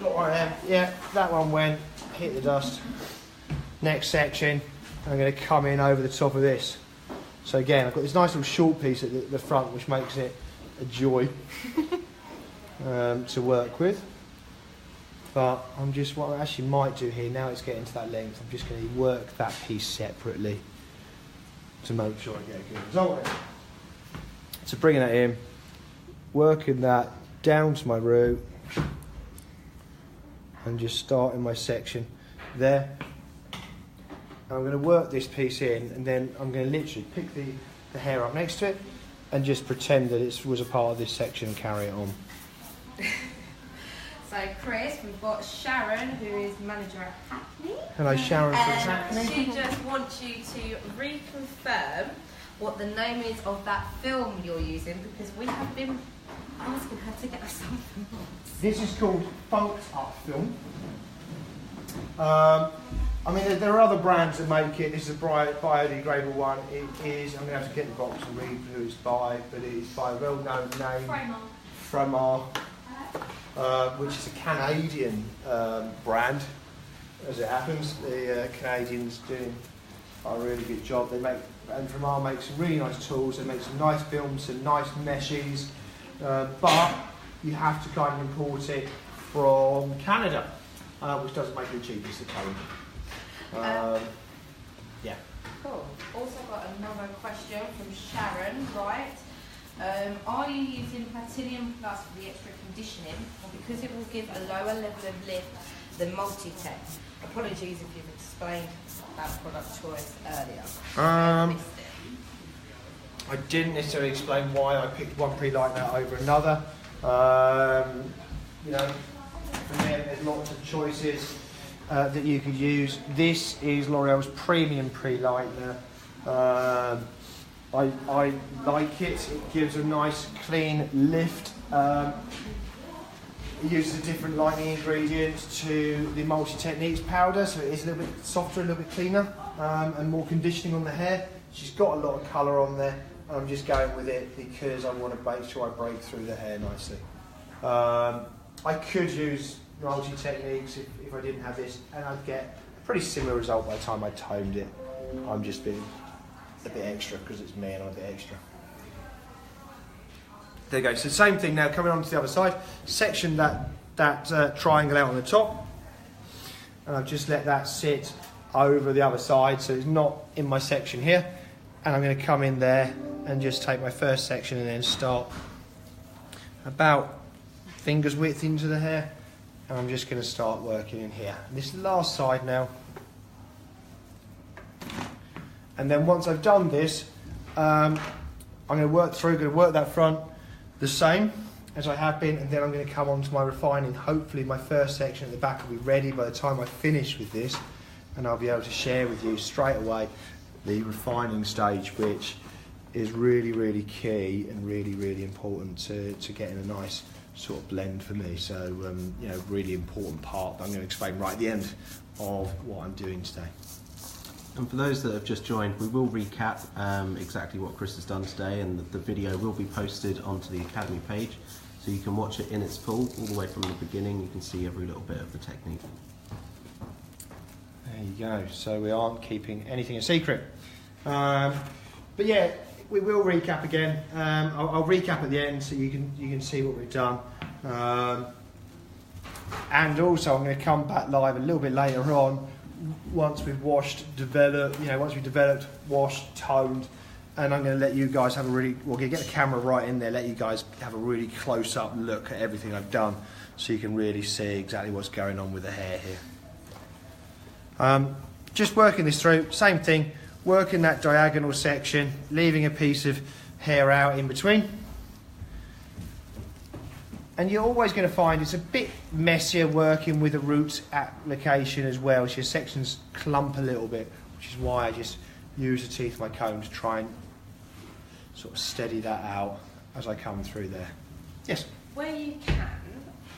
Got one there. Yeah, that one went, hit the dust. Next section, I'm going to come in over the top of this So again, I've got this nice little short piece at the front, which makes it a joy to work with. But what I actually might do here, now it's getting to that length, I'm just going to work that piece separately to make sure I get a good result with it. So bringing that in, working that down to my root, and just starting my section there. And I'm going to work this piece in, and then I'm going to literally pick the hair up next to it and just pretend that it was a part of this section and carry it on. So Chris, we've got Sharon, who is manager at Hackney. Hello Sharon from And Hackney. she just wants you to reconfirm what the name is of that film you're using, because we have been asking her to get us something else. This is called Funked Up Film. I mean, there are other brands that make it. This is a biodegradable one. It is, I'm going to have to get the box and read who it's by, but it is by a well-known name, Framar, which is a Canadian brand, as it happens. The Canadians doing a really good job. And Framar makes some really nice tools. They make some nice films, some nice meshes, but you have to kind of import it from Canada, which doesn't make it the cheapest at home. Yeah. Cool. Also got another question from Sharon, right? Are you using Platinum Plus for the extra conditioning, or because it will give a lower level of lift than Multi-Tech? Apologies if you've explained that product choice earlier. I missed it. I didn't necessarily explain why I picked one pre-lightener over another. You know, for me, there's lots of choices that you could use. This is L'Oreal's premium pre-lightener. I like it. It gives a nice clean lift. It uses a different lightening ingredient to the Multi-Techniques powder, so it is a little bit softer, a little bit cleaner, and more conditioning on the hair. She's got a lot of colour on there. I'm just going with it because I want to make sure I break through the hair nicely. I could use Multi-Techniques if I didn't have this, and I'd get a pretty similar result by the time I toned it. I'm just being a bit extra because it's me and I'm a bit extra. There you go. So same thing now, coming on to the other side. Section that triangle out on the top, and I've just let that sit over the other side, so it's not in my section here. And I'm going to come in there and just take my first section and then start about fingers width into the hair, and I'm just going to start working in here. And this is the last side now. And then once I've done this, I'm going to work that front the same as I have been, and then I'm going to come on to my refining. Hopefully my first section at the back will be ready by the time I finish with this, and I'll be able to share with you straight away the refining stage, which is really, really key and really, really important to getting a nice sort of blend for me. So, you know, really important part that I'm going to explain right at the end of what I'm doing today. And for those that have just joined, we will recap exactly what Chris has done today, and the video will be posted onto the Academy page, so you can watch it in its full, all the way from the beginning. You can see every little bit of the technique. There you go. So we aren't keeping anything a secret. But yeah, we will recap again. I'll recap at the end so you can see what we've done. And also I'm going to come back live a little bit later on, once we've developed, washed, toned, and I'm going to let you guys have get the camera right in there, let you guys have a really close-up look at everything I've done, so you can really see exactly what's going on with the hair here. Just working this through, same thing, working that diagonal section, leaving a piece of hair out in between. And you're always going to find it's a bit messier working with a roots application as well, so your sections clump a little bit, which is why I just use the teeth of my comb to try and sort of steady that out as I come through there. Yes? Where you can,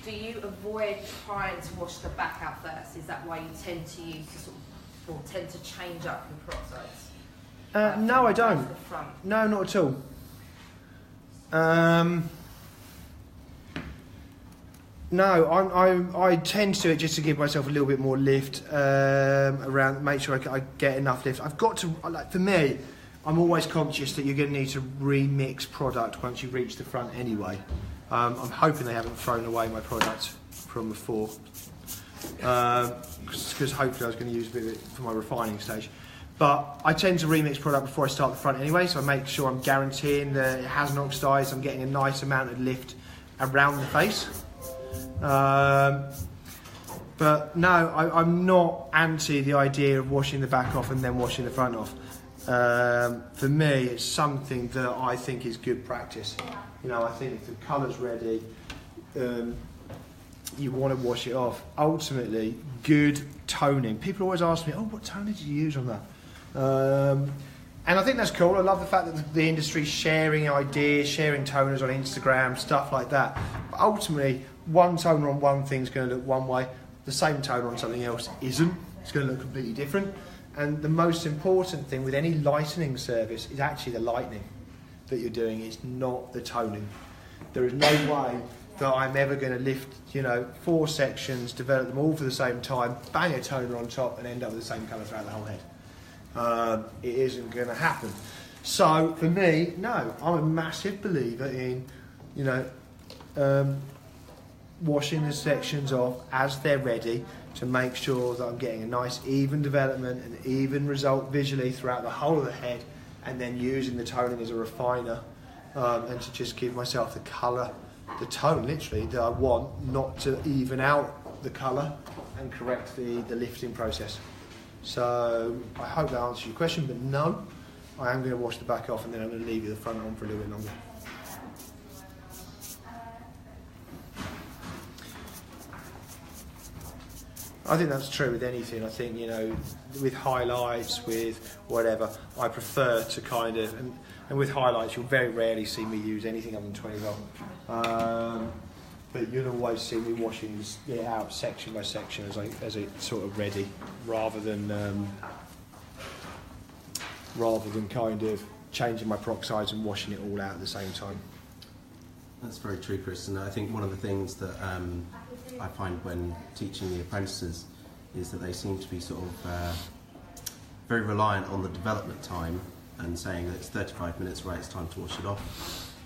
do you avoid trying to wash the back out first? Is that why you tend to use tend to change up your peroxides? No, I don't. The front? No, not at all. No, I tend to do it just to give myself a little bit more lift around, make sure I get enough lift. I've got to, like, for me, I'm always conscious that you're going to need to remix product once you reach the front anyway. I'm hoping they haven't thrown away my product from before, because hopefully I was going to use a bit of it for my refining stage. But I tend to remix product before I start the front anyway, so I make sure I'm guaranteeing that it hasn't oxidised, I'm getting a nice amount of lift around the face. But no, I'm not anti the idea of washing the back off and then washing the front off. For me, it's something that I think is good practice. You know, I think if the colour's ready, you want to wash it off. Ultimately, good toning. People always ask me, oh, what toner did you use on that? And I think that's cool. I love the fact that the industry's sharing ideas, sharing toners on Instagram, stuff like that. But ultimately, one toner on one thing's going to look one way, the same toner on something else isn't. It's going to look completely different. And the most important thing with any lightening service is actually the lightening that you're doing. It's not the toning. There is no way that I'm ever going to lift, 4 sections, develop them all for the same time, bang a toner on top, and end up with the same colour throughout the whole head. It isn't going to happen. So for me, no, I'm a massive believer in, washing the sections off as they're ready to make sure that I'm getting a nice even development and even result visually throughout the whole of the head, and then using the toning as a refiner, and to just give myself the colour, the tone literally that I want, not to even out the colour and correct the lifting process. So I hope that answers your question, but no, I am going to wash the back off and then I'm going to leave you the front on for a little bit longer. I think that's true with anything. I think, with highlights, with whatever, I prefer to kind of, and with highlights, you'll very rarely see me use anything other than 20 volt. But you'll always see me washing it out section by section as it's sort of ready, rather than kind of changing my peroxides and washing it all out at the same time. That's very true, Chris. And I think one of the things that I find when teaching the apprentices is that they seem to be sort of very reliant on the development time and saying that it's 35 minutes, right, it's time to wash it off,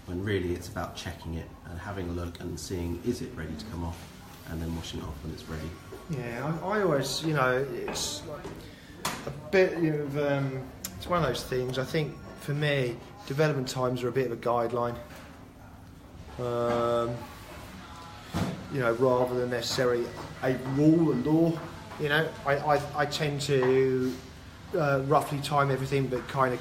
when really it's about checking it and having a look and seeing is it ready to come off, and then washing it off when it's ready. Yeah, I always, it's like a bit of, it's one of those things. I think for me, development times are a bit of a guideline. Rather than necessarily a rule, a law. I tend to roughly time everything, but kind of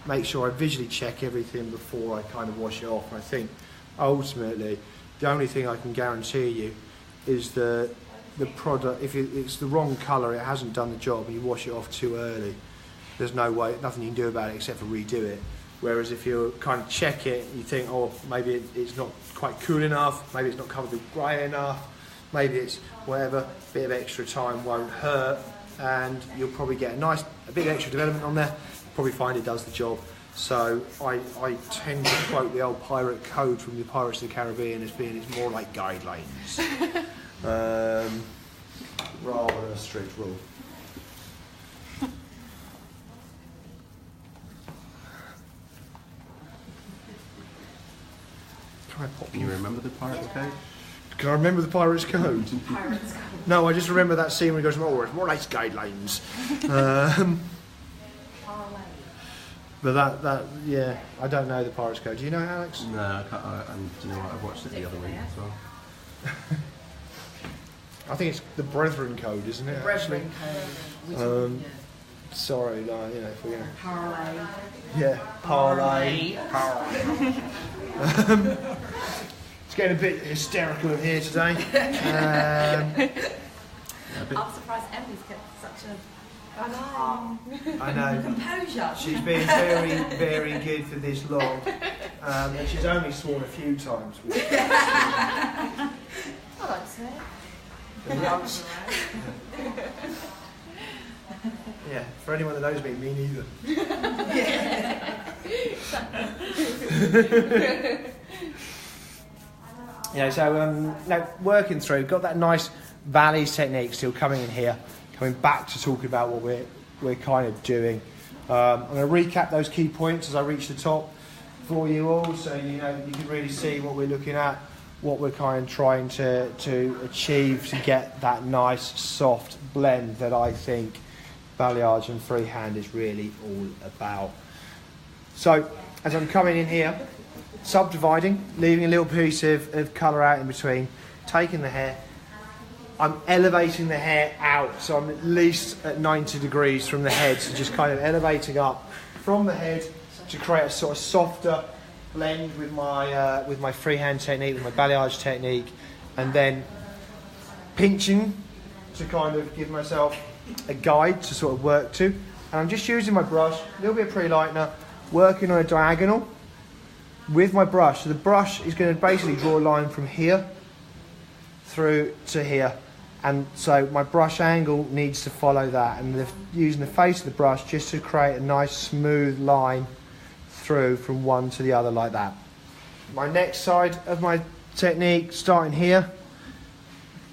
make sure I visually check everything before I kind of wash it off. I think ultimately the only thing I can guarantee you is the product, if it's the wrong colour, it hasn't done the job, and you wash it off too early, there's nothing you can do about it except for redo it. Whereas if you kind of check it, you think, oh, maybe it's not quite cool enough, maybe it's not covered with grey enough, maybe it's whatever, a bit of extra time won't hurt, and you'll probably get a bit of extra development on there, probably find it does the job. So I tend to quote the old pirate code from the Pirates of the Caribbean as being it's more like guidelines, rather than a strict rule. Can you remember the Pirates Code? Can I remember the Pirates Code? Pirates Code. No, I just remember that scene where he goes, oh, it's more like guidelines. But yeah, I don't know the Pirates Code. Do you know, Alex? No, I can't. Do you know what? I watched it the other week as well. I think it's the Brethren Code, isn't it? Brethren Code. Sorry, no, if we're going to... Parlay. Yeah, parlay. It's getting a bit hysterical in here today. I'm surprised Emily's kept such a calm I know. composure. She's been very, very good for this long, and she's only sworn a few times. I like to say it. Yeah, for anyone that knows me neither. So working through, got that nice valleys technique still coming in here, coming back to talking about what we're kind of doing. I'm going to recap those key points as I reach the top for you all, so you can really see what we're looking at, what we're kind of trying to achieve to get that nice soft blend that I think balayage and freehand is really all about. So as I'm coming in here, subdividing, leaving a little piece of colour out in between, taking the hair, I'm elevating the hair out, so I'm at least at 90 degrees from the head, so just kind of elevating up from the head to create a sort of softer blend with my freehand technique, with my balayage technique, and then pinching to kind of give myself a guide to sort of work to. And I'm just using my brush, a little bit of pre-lightener, working on a diagonal with my brush. So the brush is going to basically draw a line from here through to here. And so my brush angle needs to follow that, and using the face of the brush just to create a nice smooth line through from one to the other like that. My next side of my technique, starting here,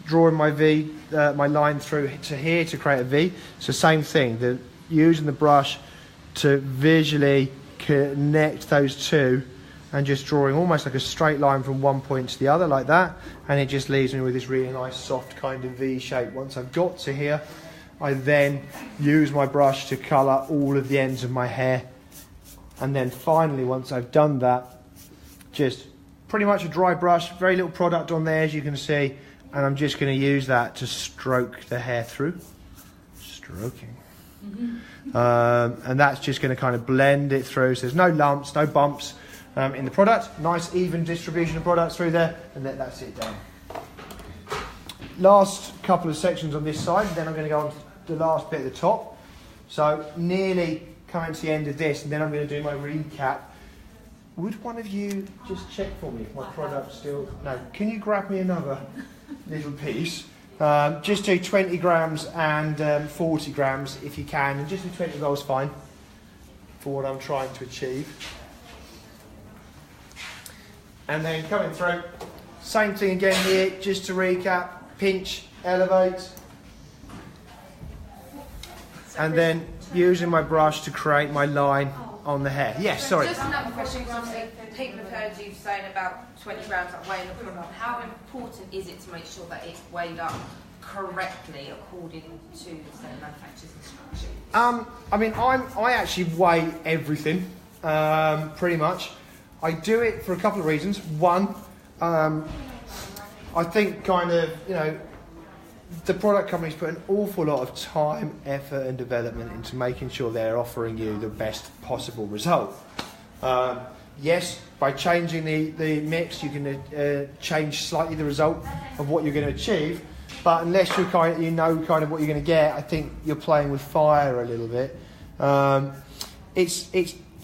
drawing my V, my line through to here to create a V. So same thing, using the brush to visually connect those two, and just drawing almost like a straight line from one point to the other like that, and it just leaves me with this really nice soft kind of V shape. Once I've got to here, I then use my brush to colour all of the ends of my hair, and then finally once I've done that, just pretty much a dry brush, very little product on there as you can see, and I'm just going to use that to stroke the hair through. Stroking. And that's just going to kind of blend it through, so there's no lumps, no bumps in the product. Nice even distribution of products through there, and that's it done. Last couple of sections on this side, then I'm going to go on to the last bit at the top. So nearly coming to the end of this, and then I'm going to do my recap. Would one of you just check for me if my product's still... No, can you grab me another little piece? Just do 20 grams and 40 grams if you can, and just do 20 rolls fine for what I'm trying to achieve. And then coming through, same thing again here, just to recap, pinch, elevate, and then using my brush to create my line on the hair. Yes, sorry. Just another question, because obviously people have heard you saying about 20 grams like weighing the product. How important is it to make sure that it's weighed up correctly according to the manufacturer's instructions? I mean, I actually weigh everything, pretty much. I do it for a couple of reasons. One, I think kind of, the product companies put an awful lot of time, effort and development into making sure they're offering you the best possible result. Yes, by changing the mix, you can change slightly the result of what you're going to achieve, but unless you know kind of what you're going to get, I think you're playing with fire a little bit.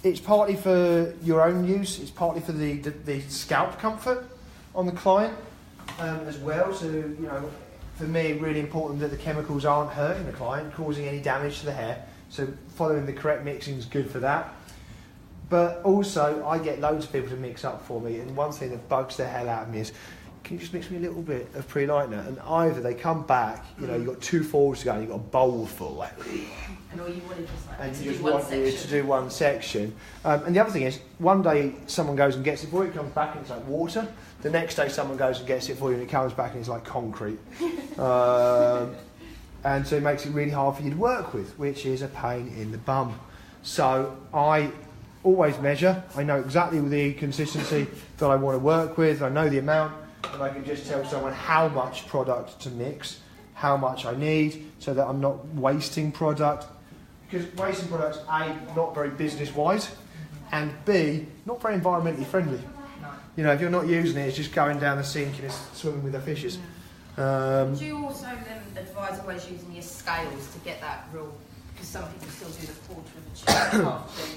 It's partly for your own use, it's partly for the scalp comfort on the client as well. So, for me, really important that the chemicals aren't hurting the client, causing any damage to the hair. So following the correct mixing is good for that. But also, I get loads of people to mix up for me, and one thing that bugs the hell out of me is, can you just mix me a little bit of pre-lightener? And either they come back, you've got 2 falls to go, and you've got a bowl full. And all you wanted was and you just want you to do one section. And the other thing is, one day someone goes and gets it for you, it comes back and it's like water. The next day someone goes and gets it for you and it comes back and it's like concrete. And so it makes it really hard for you to work with, which is a pain in the bum. So I always measure. I know exactly the consistency that I want to work with. I know the amount, and I can just tell someone how much product to mix, how much I need, so that I'm not wasting product. Because wasting products, A, not very business-wise, and B, not very environmentally friendly. If you're not using it, it's just going down the sink and it's swimming with the fishes. Do you also then advise always using your scales to get that real? Because some people still do the quarter of the tube.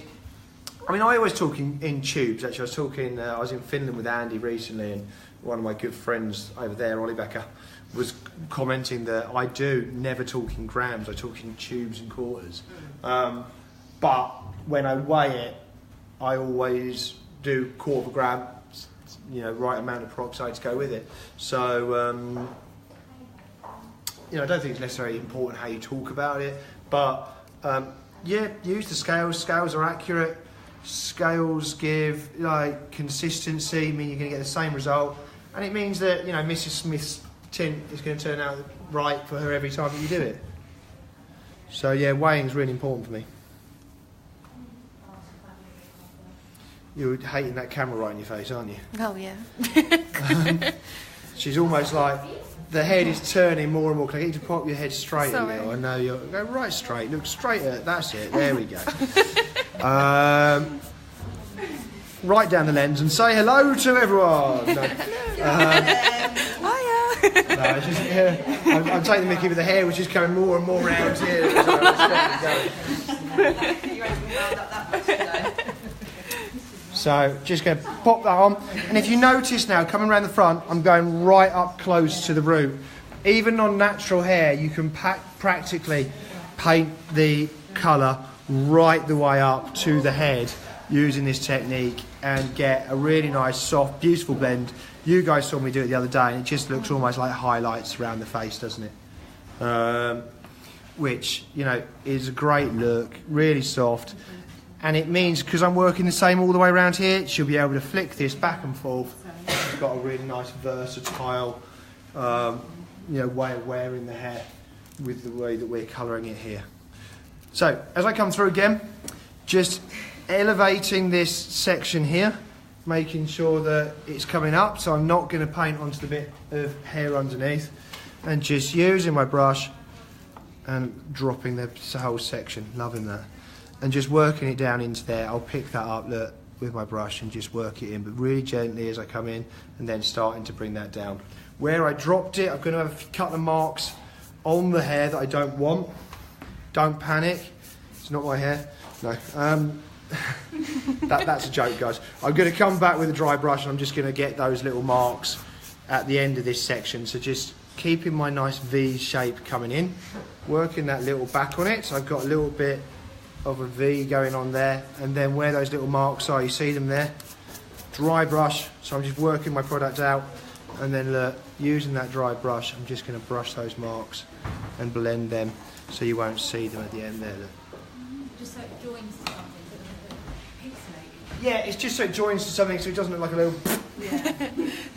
I mean, I always talk in tubes. Actually, I was in Finland with Andy recently, and one of my good friends over there, Ollie Becker, was commenting that I do never talk in grams. I talk in tubes and quarters. But when I weigh it, I always do quarter of a gram. Right amount of peroxide to go with it. So, I don't think it's necessarily important how you talk about it, but yeah, use the scales. Scales are accurate. Scales give like consistency, mean you're going to get the same result, and it means that, you know, Mrs. Smith's tint is going to turn out right for her every time that you do it. So yeah, weighing is really important for me. You're hating that camera right in your face, aren't you? Oh yeah. She's almost like, the head is turning more and more. Can I get you to pop your head straight a Sorry. little? I know you're, go right straight, look straight at, that's it, there we go. Right down the lens and say hello to everyone. No, Hiya. no, it's just, I'm taking the mickey with the hair, which is coming more and more round here. So just going to pop that on, and if you notice now, coming around the front, I'm going right up close to the root. Even on natural hair, you can practically paint the colour right the way up to the head using this technique and get a really nice, soft, beautiful blend. You guys saw me do it the other day, and it just looks almost like highlights around the face, doesn't it? Which, you know, is a great look, really soft. And it means, because I'm working the same all the way around here, she'll be able to flick this back and forth. She's got a really nice, versatile, you know, way of wearing the hair with the way that we're colouring it here. So, as I come through again, just elevating this section here, making sure that it's coming up, so I'm not going to paint onto the bit of hair underneath, and just using my brush and dropping the whole section, loving that. And just working it down into there. I'll pick that up, look, with my brush and just work it in, but really gently as I come in, and then starting to bring that down. Where I dropped it, I'm going to have a couple of marks on the hair that I don't want. Don't panic. It's not my hair. No. That's a joke, guys. I'm going to come back with a dry brush, and I'm just going to get those little marks at the end of this section. So just keeping my nice V shape coming in, working that little back on it. So I've got a little bit of a V going on there, and then where those little marks are, you see them there, dry brush. So I'm just working my product out, and then look, using that dry brush, I'm just going to brush those marks and blend them so you won't see them at the end there, look. Just so it joins to something, so it doesn't look pixelated. Yeah, it's just so it joins to something so it doesn't look like a little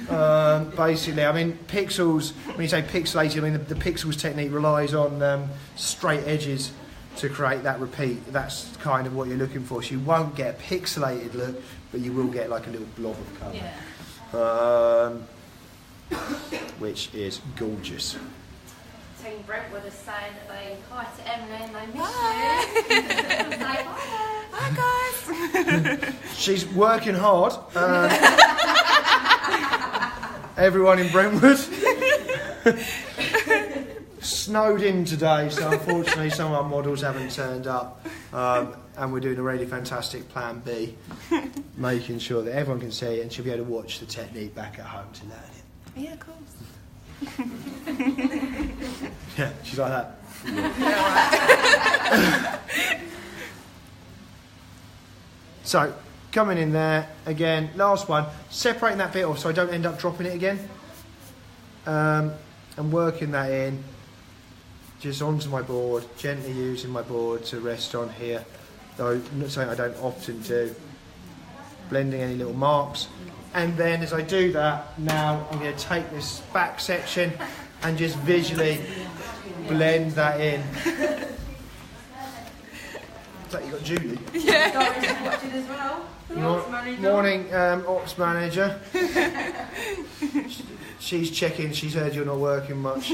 Yeah. basically. I mean, pixels, when you say pixelated, I mean the pixels technique relies on straight edges to create that repeat. That's kind of what you're looking for. So you won't get a pixelated look, but you will get like a little blob of colour. Yeah. Which is gorgeous. Team Brentwood is saying that they hi to Emily and they miss you. Say hi guys. She's working hard. Everyone in Brentwood. Snowed in today, so unfortunately some of our models haven't turned up, and we're doing a really fantastic plan B, making sure that everyone can see it and she'll be able to watch the technique back at home to learn it. Yeah, of course. Yeah, she's like that. So, coming in there, again, last one, separating that bit off so I don't end up dropping it again, and working that in, just onto my board, gently using my board to rest on here, though something I don't often do, blending any little marks. And then as I do that, now I'm going to take this back section and just visually blend that in. Is that you got Julie? Doris watching as well. Morning, ops manager. She's checking, she's heard you're not working much.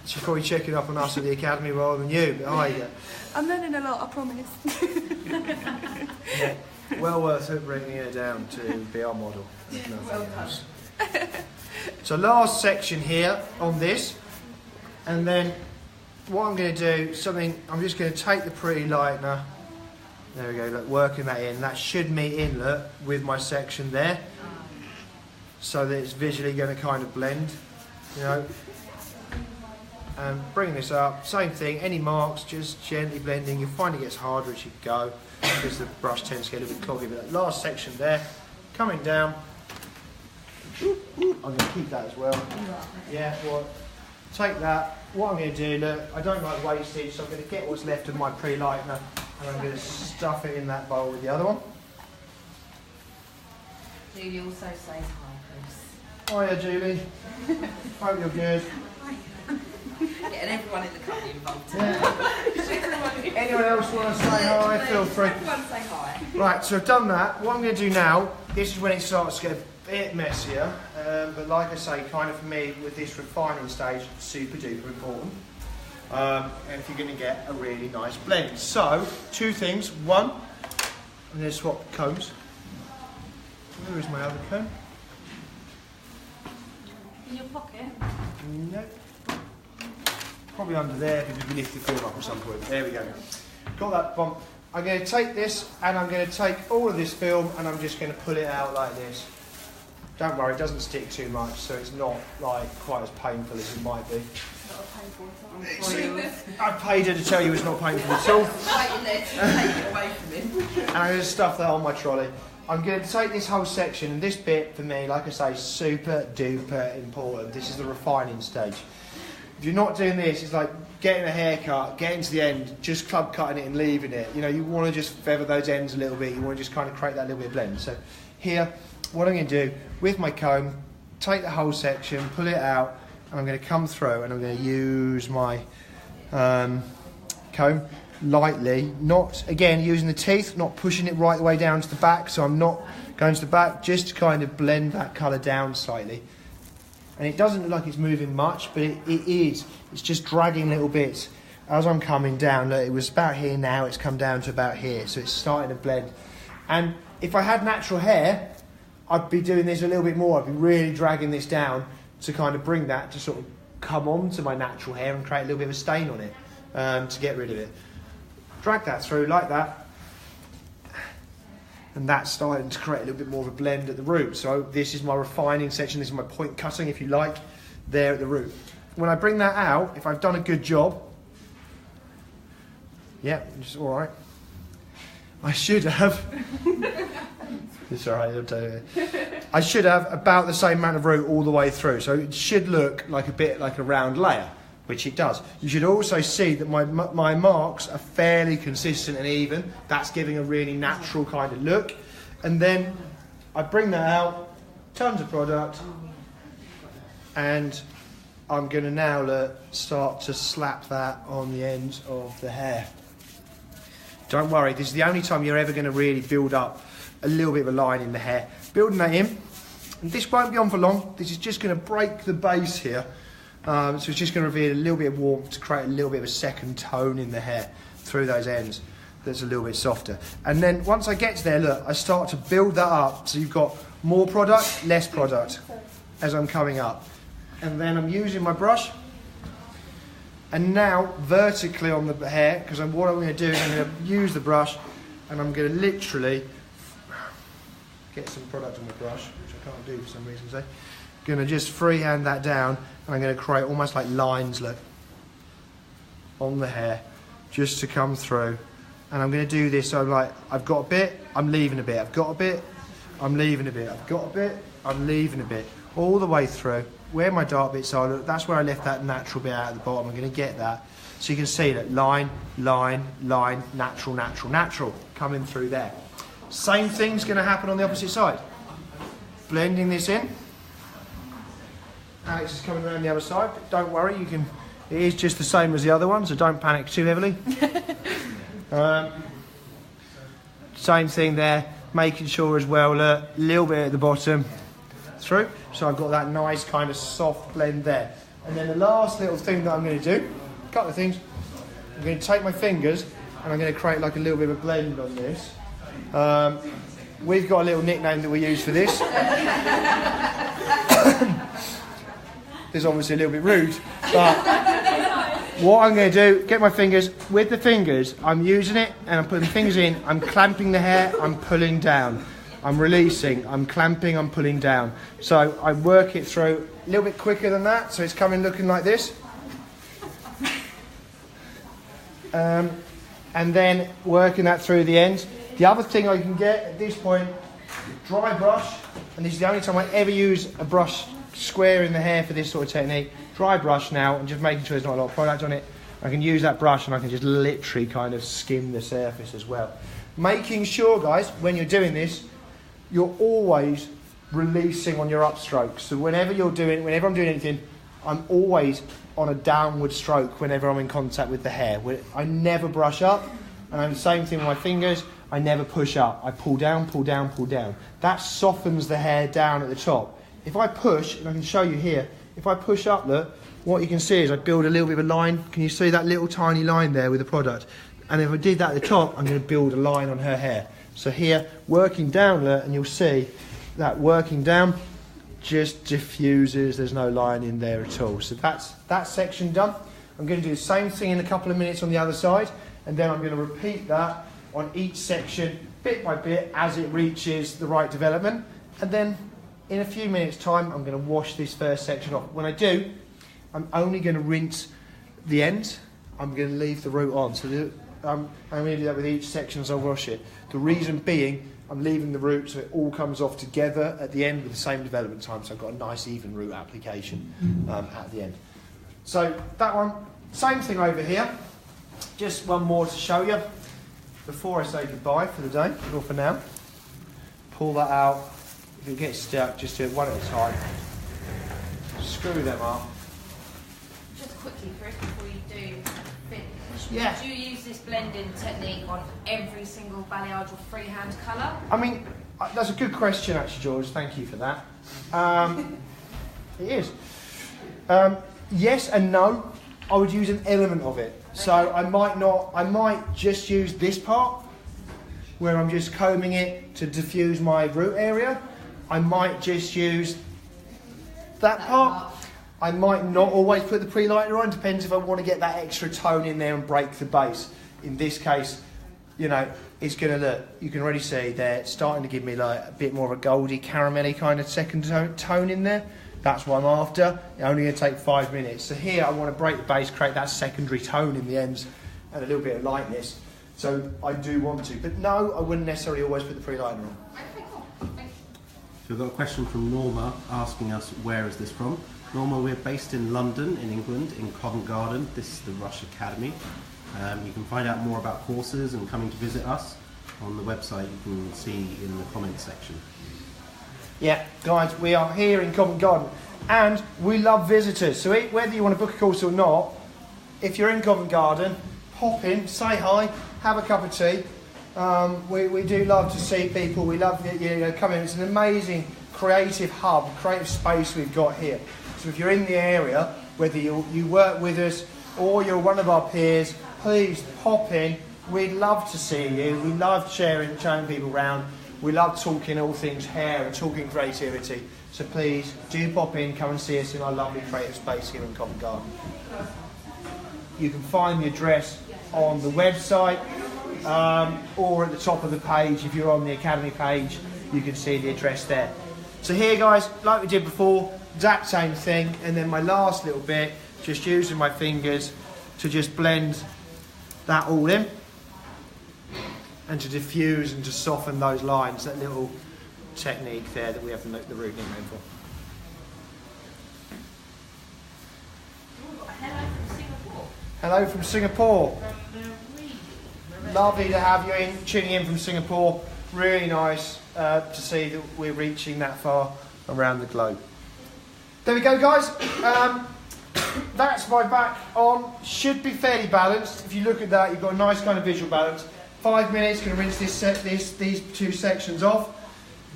She's probably checking up on us at the academy rather than you, but hi. I'm learning a lot, I promise. Yeah, well worth it bringing her down to be our model. If nothing Well else. So last section here on this, and then what I'm going to do, I'm just going to take the pretty lightener, there we go, look, working that in. That should meet in, look, with my section there, so that it's visually going to kind of blend, you know. And bringing this up, same thing, any marks, just gently blending. You'll find it gets harder as you go, because the brush tends to get a little bit cloggy, but that last section there, coming down, I'm going to keep that as well. Yeah, what? take that. What I'm going to do, look, I don't like wastage, so I'm going to get what's left of my pre-lightener and I'm going to stuff it in that bowl with the other one. Julie also says hi, Hiya, Julie. Hope you're good. Getting everyone in the company involved. Yeah. Anyone else want to say hi? Feel free. Everyone say hi. Right, so I've done that. What I'm going to do now, this is when it starts to get a bit messier, but like I say, kind of for me, with this refining stage, super duper important. And if you're going to get a really nice blend. So, two things. One, I'm going to swap combs. Where is my other comb? In your pocket? No. Probably under there because we lift the film up at some point. There we go. Got that bump. I'm going to take this and I'm going to take all of this film and I'm just going to pull it out like this. Don't worry, it doesn't stick too much, so it's not like quite as painful as it might be. I paid her to tell you it's not painful at all. Take it away from him. And I'm going to stuff that on my trolley. I'm going to take this whole section, and this bit for me, like I say, super duper important. This is the refining stage. If you're not doing this, it's like getting a haircut, getting to the end, just club cutting it and leaving it. You know, you want to just feather those ends a little bit. You want to just kind of create that little bit of blend. So here, what I'm going to do with my comb, take the whole section, pull it out, and I'm going to come through and I'm going to use my comb lightly, not, again, using the teeth, not pushing it right the way down to the back, so I'm not going to the back, just to kind of blend that colour down slightly. And it doesn't look like it's moving much, but it is. It's just dragging little bits. As I'm coming down, look, it was about here now, it's come down to about here, so it's starting to blend. And if I had natural hair, I'd be doing this a little bit more. I'd be really dragging this down to kind of bring that to sort of come on to my natural hair and create a little bit of a stain on it to get rid of it. Drag that through like that. And that's starting to create a little bit more of a blend at the root. So this is my refining section, this is my point cutting, if you like, there at the root. When I bring that out, if I've done a good job, yeah, it's all right. I should have, it's all right, I'll tell you. I should have about the same amount of root all the way through. So it should look like a bit like a round layer, which it does. You should also see that my marks are fairly consistent and even. That's giving a really natural kind of look. And then I bring that out, tons of product, and I'm going to now start to slap that on the ends of the hair. Don't worry, this is the only time you're ever going to really build up a little bit of a line in the hair. Building that in, and this won't be on for long. This is just going to break the base here. So it's just going to reveal a little bit of warmth to create a little bit of a second tone in the hair through those ends that's a little bit softer. And then once I get to there, look, I start to build that up. So you've got more product, less product as I'm coming up. And then I'm using my brush. And now vertically on the hair, because what I'm going to do is I'm going to use the brush and I'm going to literally get some product on the brush, which I can't do for some reason. So going to just freehand that down and I'm going to create almost like lines, look, on the hair just to come through. And I'm going to do this so like I've got a bit, I'm leaving a bit, I've got a bit, I'm leaving a bit, I've got a bit, I'm leaving a bit, all the way through. Where my dark bits are, look, that's where I left that natural bit out at the bottom. I'm going to get that. So you can see that line, line, line, natural, natural, natural coming through there. Same thing's going to happen on the opposite side. Blending this in. Alex is coming around the other side, but don't worry, it is just the same as the other one, so don't panic too heavily. Same thing there, making sure as well, look, a little bit at the bottom, through. So I've got that nice kind of soft blend there. And then the last little thing that I'm going to do, a couple of things, I'm going to take my fingers and I'm going to create like a little bit of a blend on this. We've got a little nickname that we use for this. This is obviously a little bit rude, but what I'm going to do, get my fingers, with the fingers, I'm using it and I'm putting fingers in, I'm clamping the hair, I'm pulling down. I'm releasing, I'm clamping, I'm pulling down. So I work it through a little bit quicker than that, so it's coming looking like this. And then working that through the ends. The other thing I can get at this point, dry brush, and this is the only time I ever use a brush square in the hair for this sort of technique, dry brush now and just making sure there's not a lot of product on it. I can use that brush and I can just literally kind of skim the surface as well. Making sure, guys, when you're doing this, you're always releasing on your upstrokes. So whenever I'm doing anything, I'm always on a downward stroke whenever I'm in contact with the hair. I never brush up, and I'm the same thing with my fingers. I never push up. I pull down, pull down, pull down. That softens the hair down at the top. If I push, and I can show you here, if I push up, look, what you can see is I build a little bit of a line. Can you see that little tiny line there with the product? And if I did that at the top, I'm going to build a line on her hair. So here, working down, look, and you'll see that working down just diffuses. There's no line in there at all. So that's that section done. I'm going to do the same thing in a couple of minutes on the other side, and then I'm going to repeat that on each section bit by bit as it reaches the right development. And then in a few minutes time I'm going to wash this first section off. When I do, I'm only going to rinse the ends. I'm going to leave the root on. So I'm going to do that with each section as I wash it. The reason being, I'm leaving the root so it all comes off together at the end with the same development time, so I've got a nice even root application at the end. So that one, same thing over here. Just one more to show you before I say goodbye for the day, or for now. Pull that out. If it gets stuck, just do it one at a time. Screw them up. Just quickly, Chris, before you do finish, Yeah. do you use this blending technique on every single balayage or freehand colour? I mean, that's a good question actually, George. Thank you for that. It is. Yes and no. I would use an element of it. So I might just use this part where I'm just combing it to diffuse my root area. I might just use that part. I might not always put the pre-lighter on, depends if I want to get that extra tone in there and break the base. In this case, you know, it's going to look, you can already see they're starting to give me like a bit more of a goldy, caramelly kind of second tone in there. That's what I'm after. It's only going to take 5 minutes. So here I want to break the base, create that secondary tone in the ends and a little bit of lightness. So I do want to. But no, I wouldn't necessarily always put the pre-lighter on. Okay, cool. Thank you. So we've got a question from Norma asking us, where is this from? Norma, we're based in London, in England, in Covent Garden. This is the Rush Academy. You can find out more about courses and coming to visit us on the website. You can see in the comments section. Yeah, guys, we are here in Covent Garden and we love visitors. So whether you want to book a course or not, if you're in Covent Garden, pop in, say hi, have a cup of tea. We do love to see people. We love coming. It's an amazing creative hub, creative space we've got here. So if you're in the area, whether you work with us or you're one of our peers, please pop in. We'd love to see you. We love showing people around. We love talking all things hair and talking creativity. So please do pop in, come and see us in our lovely creative space here in Covent Garden. You can find the address on the website or at the top of the page. If you're on the Academy page, you can see the address there. So here, guys, like we did before, exact same thing. And then my last little bit, just using my fingers to just blend that all in. And to diffuse and to soften those lines, that little technique there that we have the root nickname for. Hello from Singapore. Hello from Singapore. Lovely to have you tuning in from Singapore. Really nice to see that we're reaching that far around the globe. There we go, guys. That's my back on. Should be fairly balanced. If you look at that, you've got a nice kind of visual balance. 5 minutes, going to rinse these two sections off.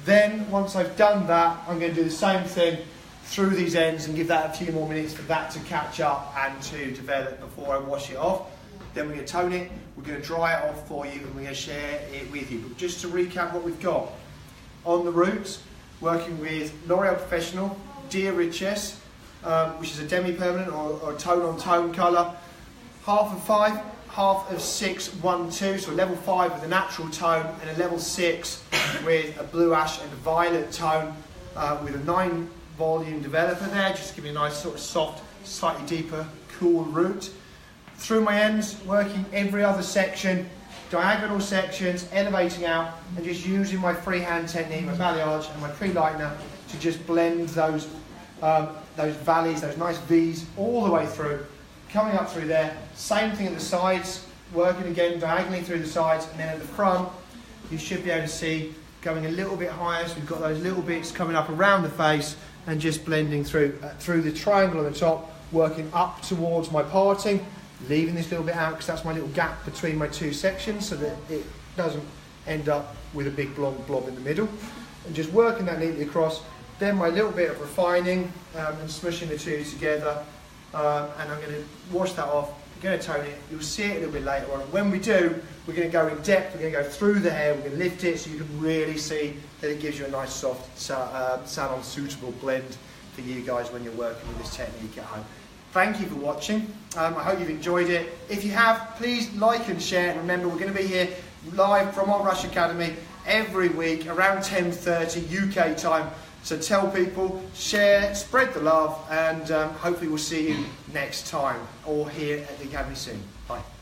Then, once I've done that, I'm going to do the same thing through these ends and give that a few more minutes for that to catch up and to develop before I wash it off. Then we're going to tone it, we're going to dry it off for you, and we're going to share it with you. But just to recap what we've got. On the roots, working with L'Oreal Professional, Dear Riches, which is a demi-permanent or tone-on-tone colour. 1/2 of 5. 1/2 of 6, 1, 2, so a level 5 with a natural tone and a level 6 with a blue ash and a violet tone with a 9 volume developer there, just to give me a nice sort of soft, slightly deeper, cool root. Through my ends, working every other section, diagonal sections, elevating out and just using my freehand technique, my balayage and my pre-lightener to just blend those those valleys, those nice V's all the way through, coming up through there. Same thing at the sides, working again diagonally through the sides, and then at the front you should be able to see going a little bit higher, so we've got those little bits coming up around the face and just blending through the triangle on the top, working up towards my parting, leaving this little bit out because that's my little gap between my two sections so that it doesn't end up with a big blob in the middle, and just working that neatly across. Then my little bit of refining and smushing the two together, and I'm going to wash that off. I'm going to tone it. You'll see it a little bit later on. When we do, we're going to go in depth. We're going to go through the hair. We're going to lift it so you can really see that it gives you a nice soft salon suitable blend for you guys when you're working with this technique at home. Thank you for watching. I hope you've enjoyed it. If you have, please like and share. And remember, we're going to be here live from our Rush Academy every week around 10:30 UK time. So tell people, share, spread the love, and hopefully we'll see you next time or here at the Academy soon. Bye.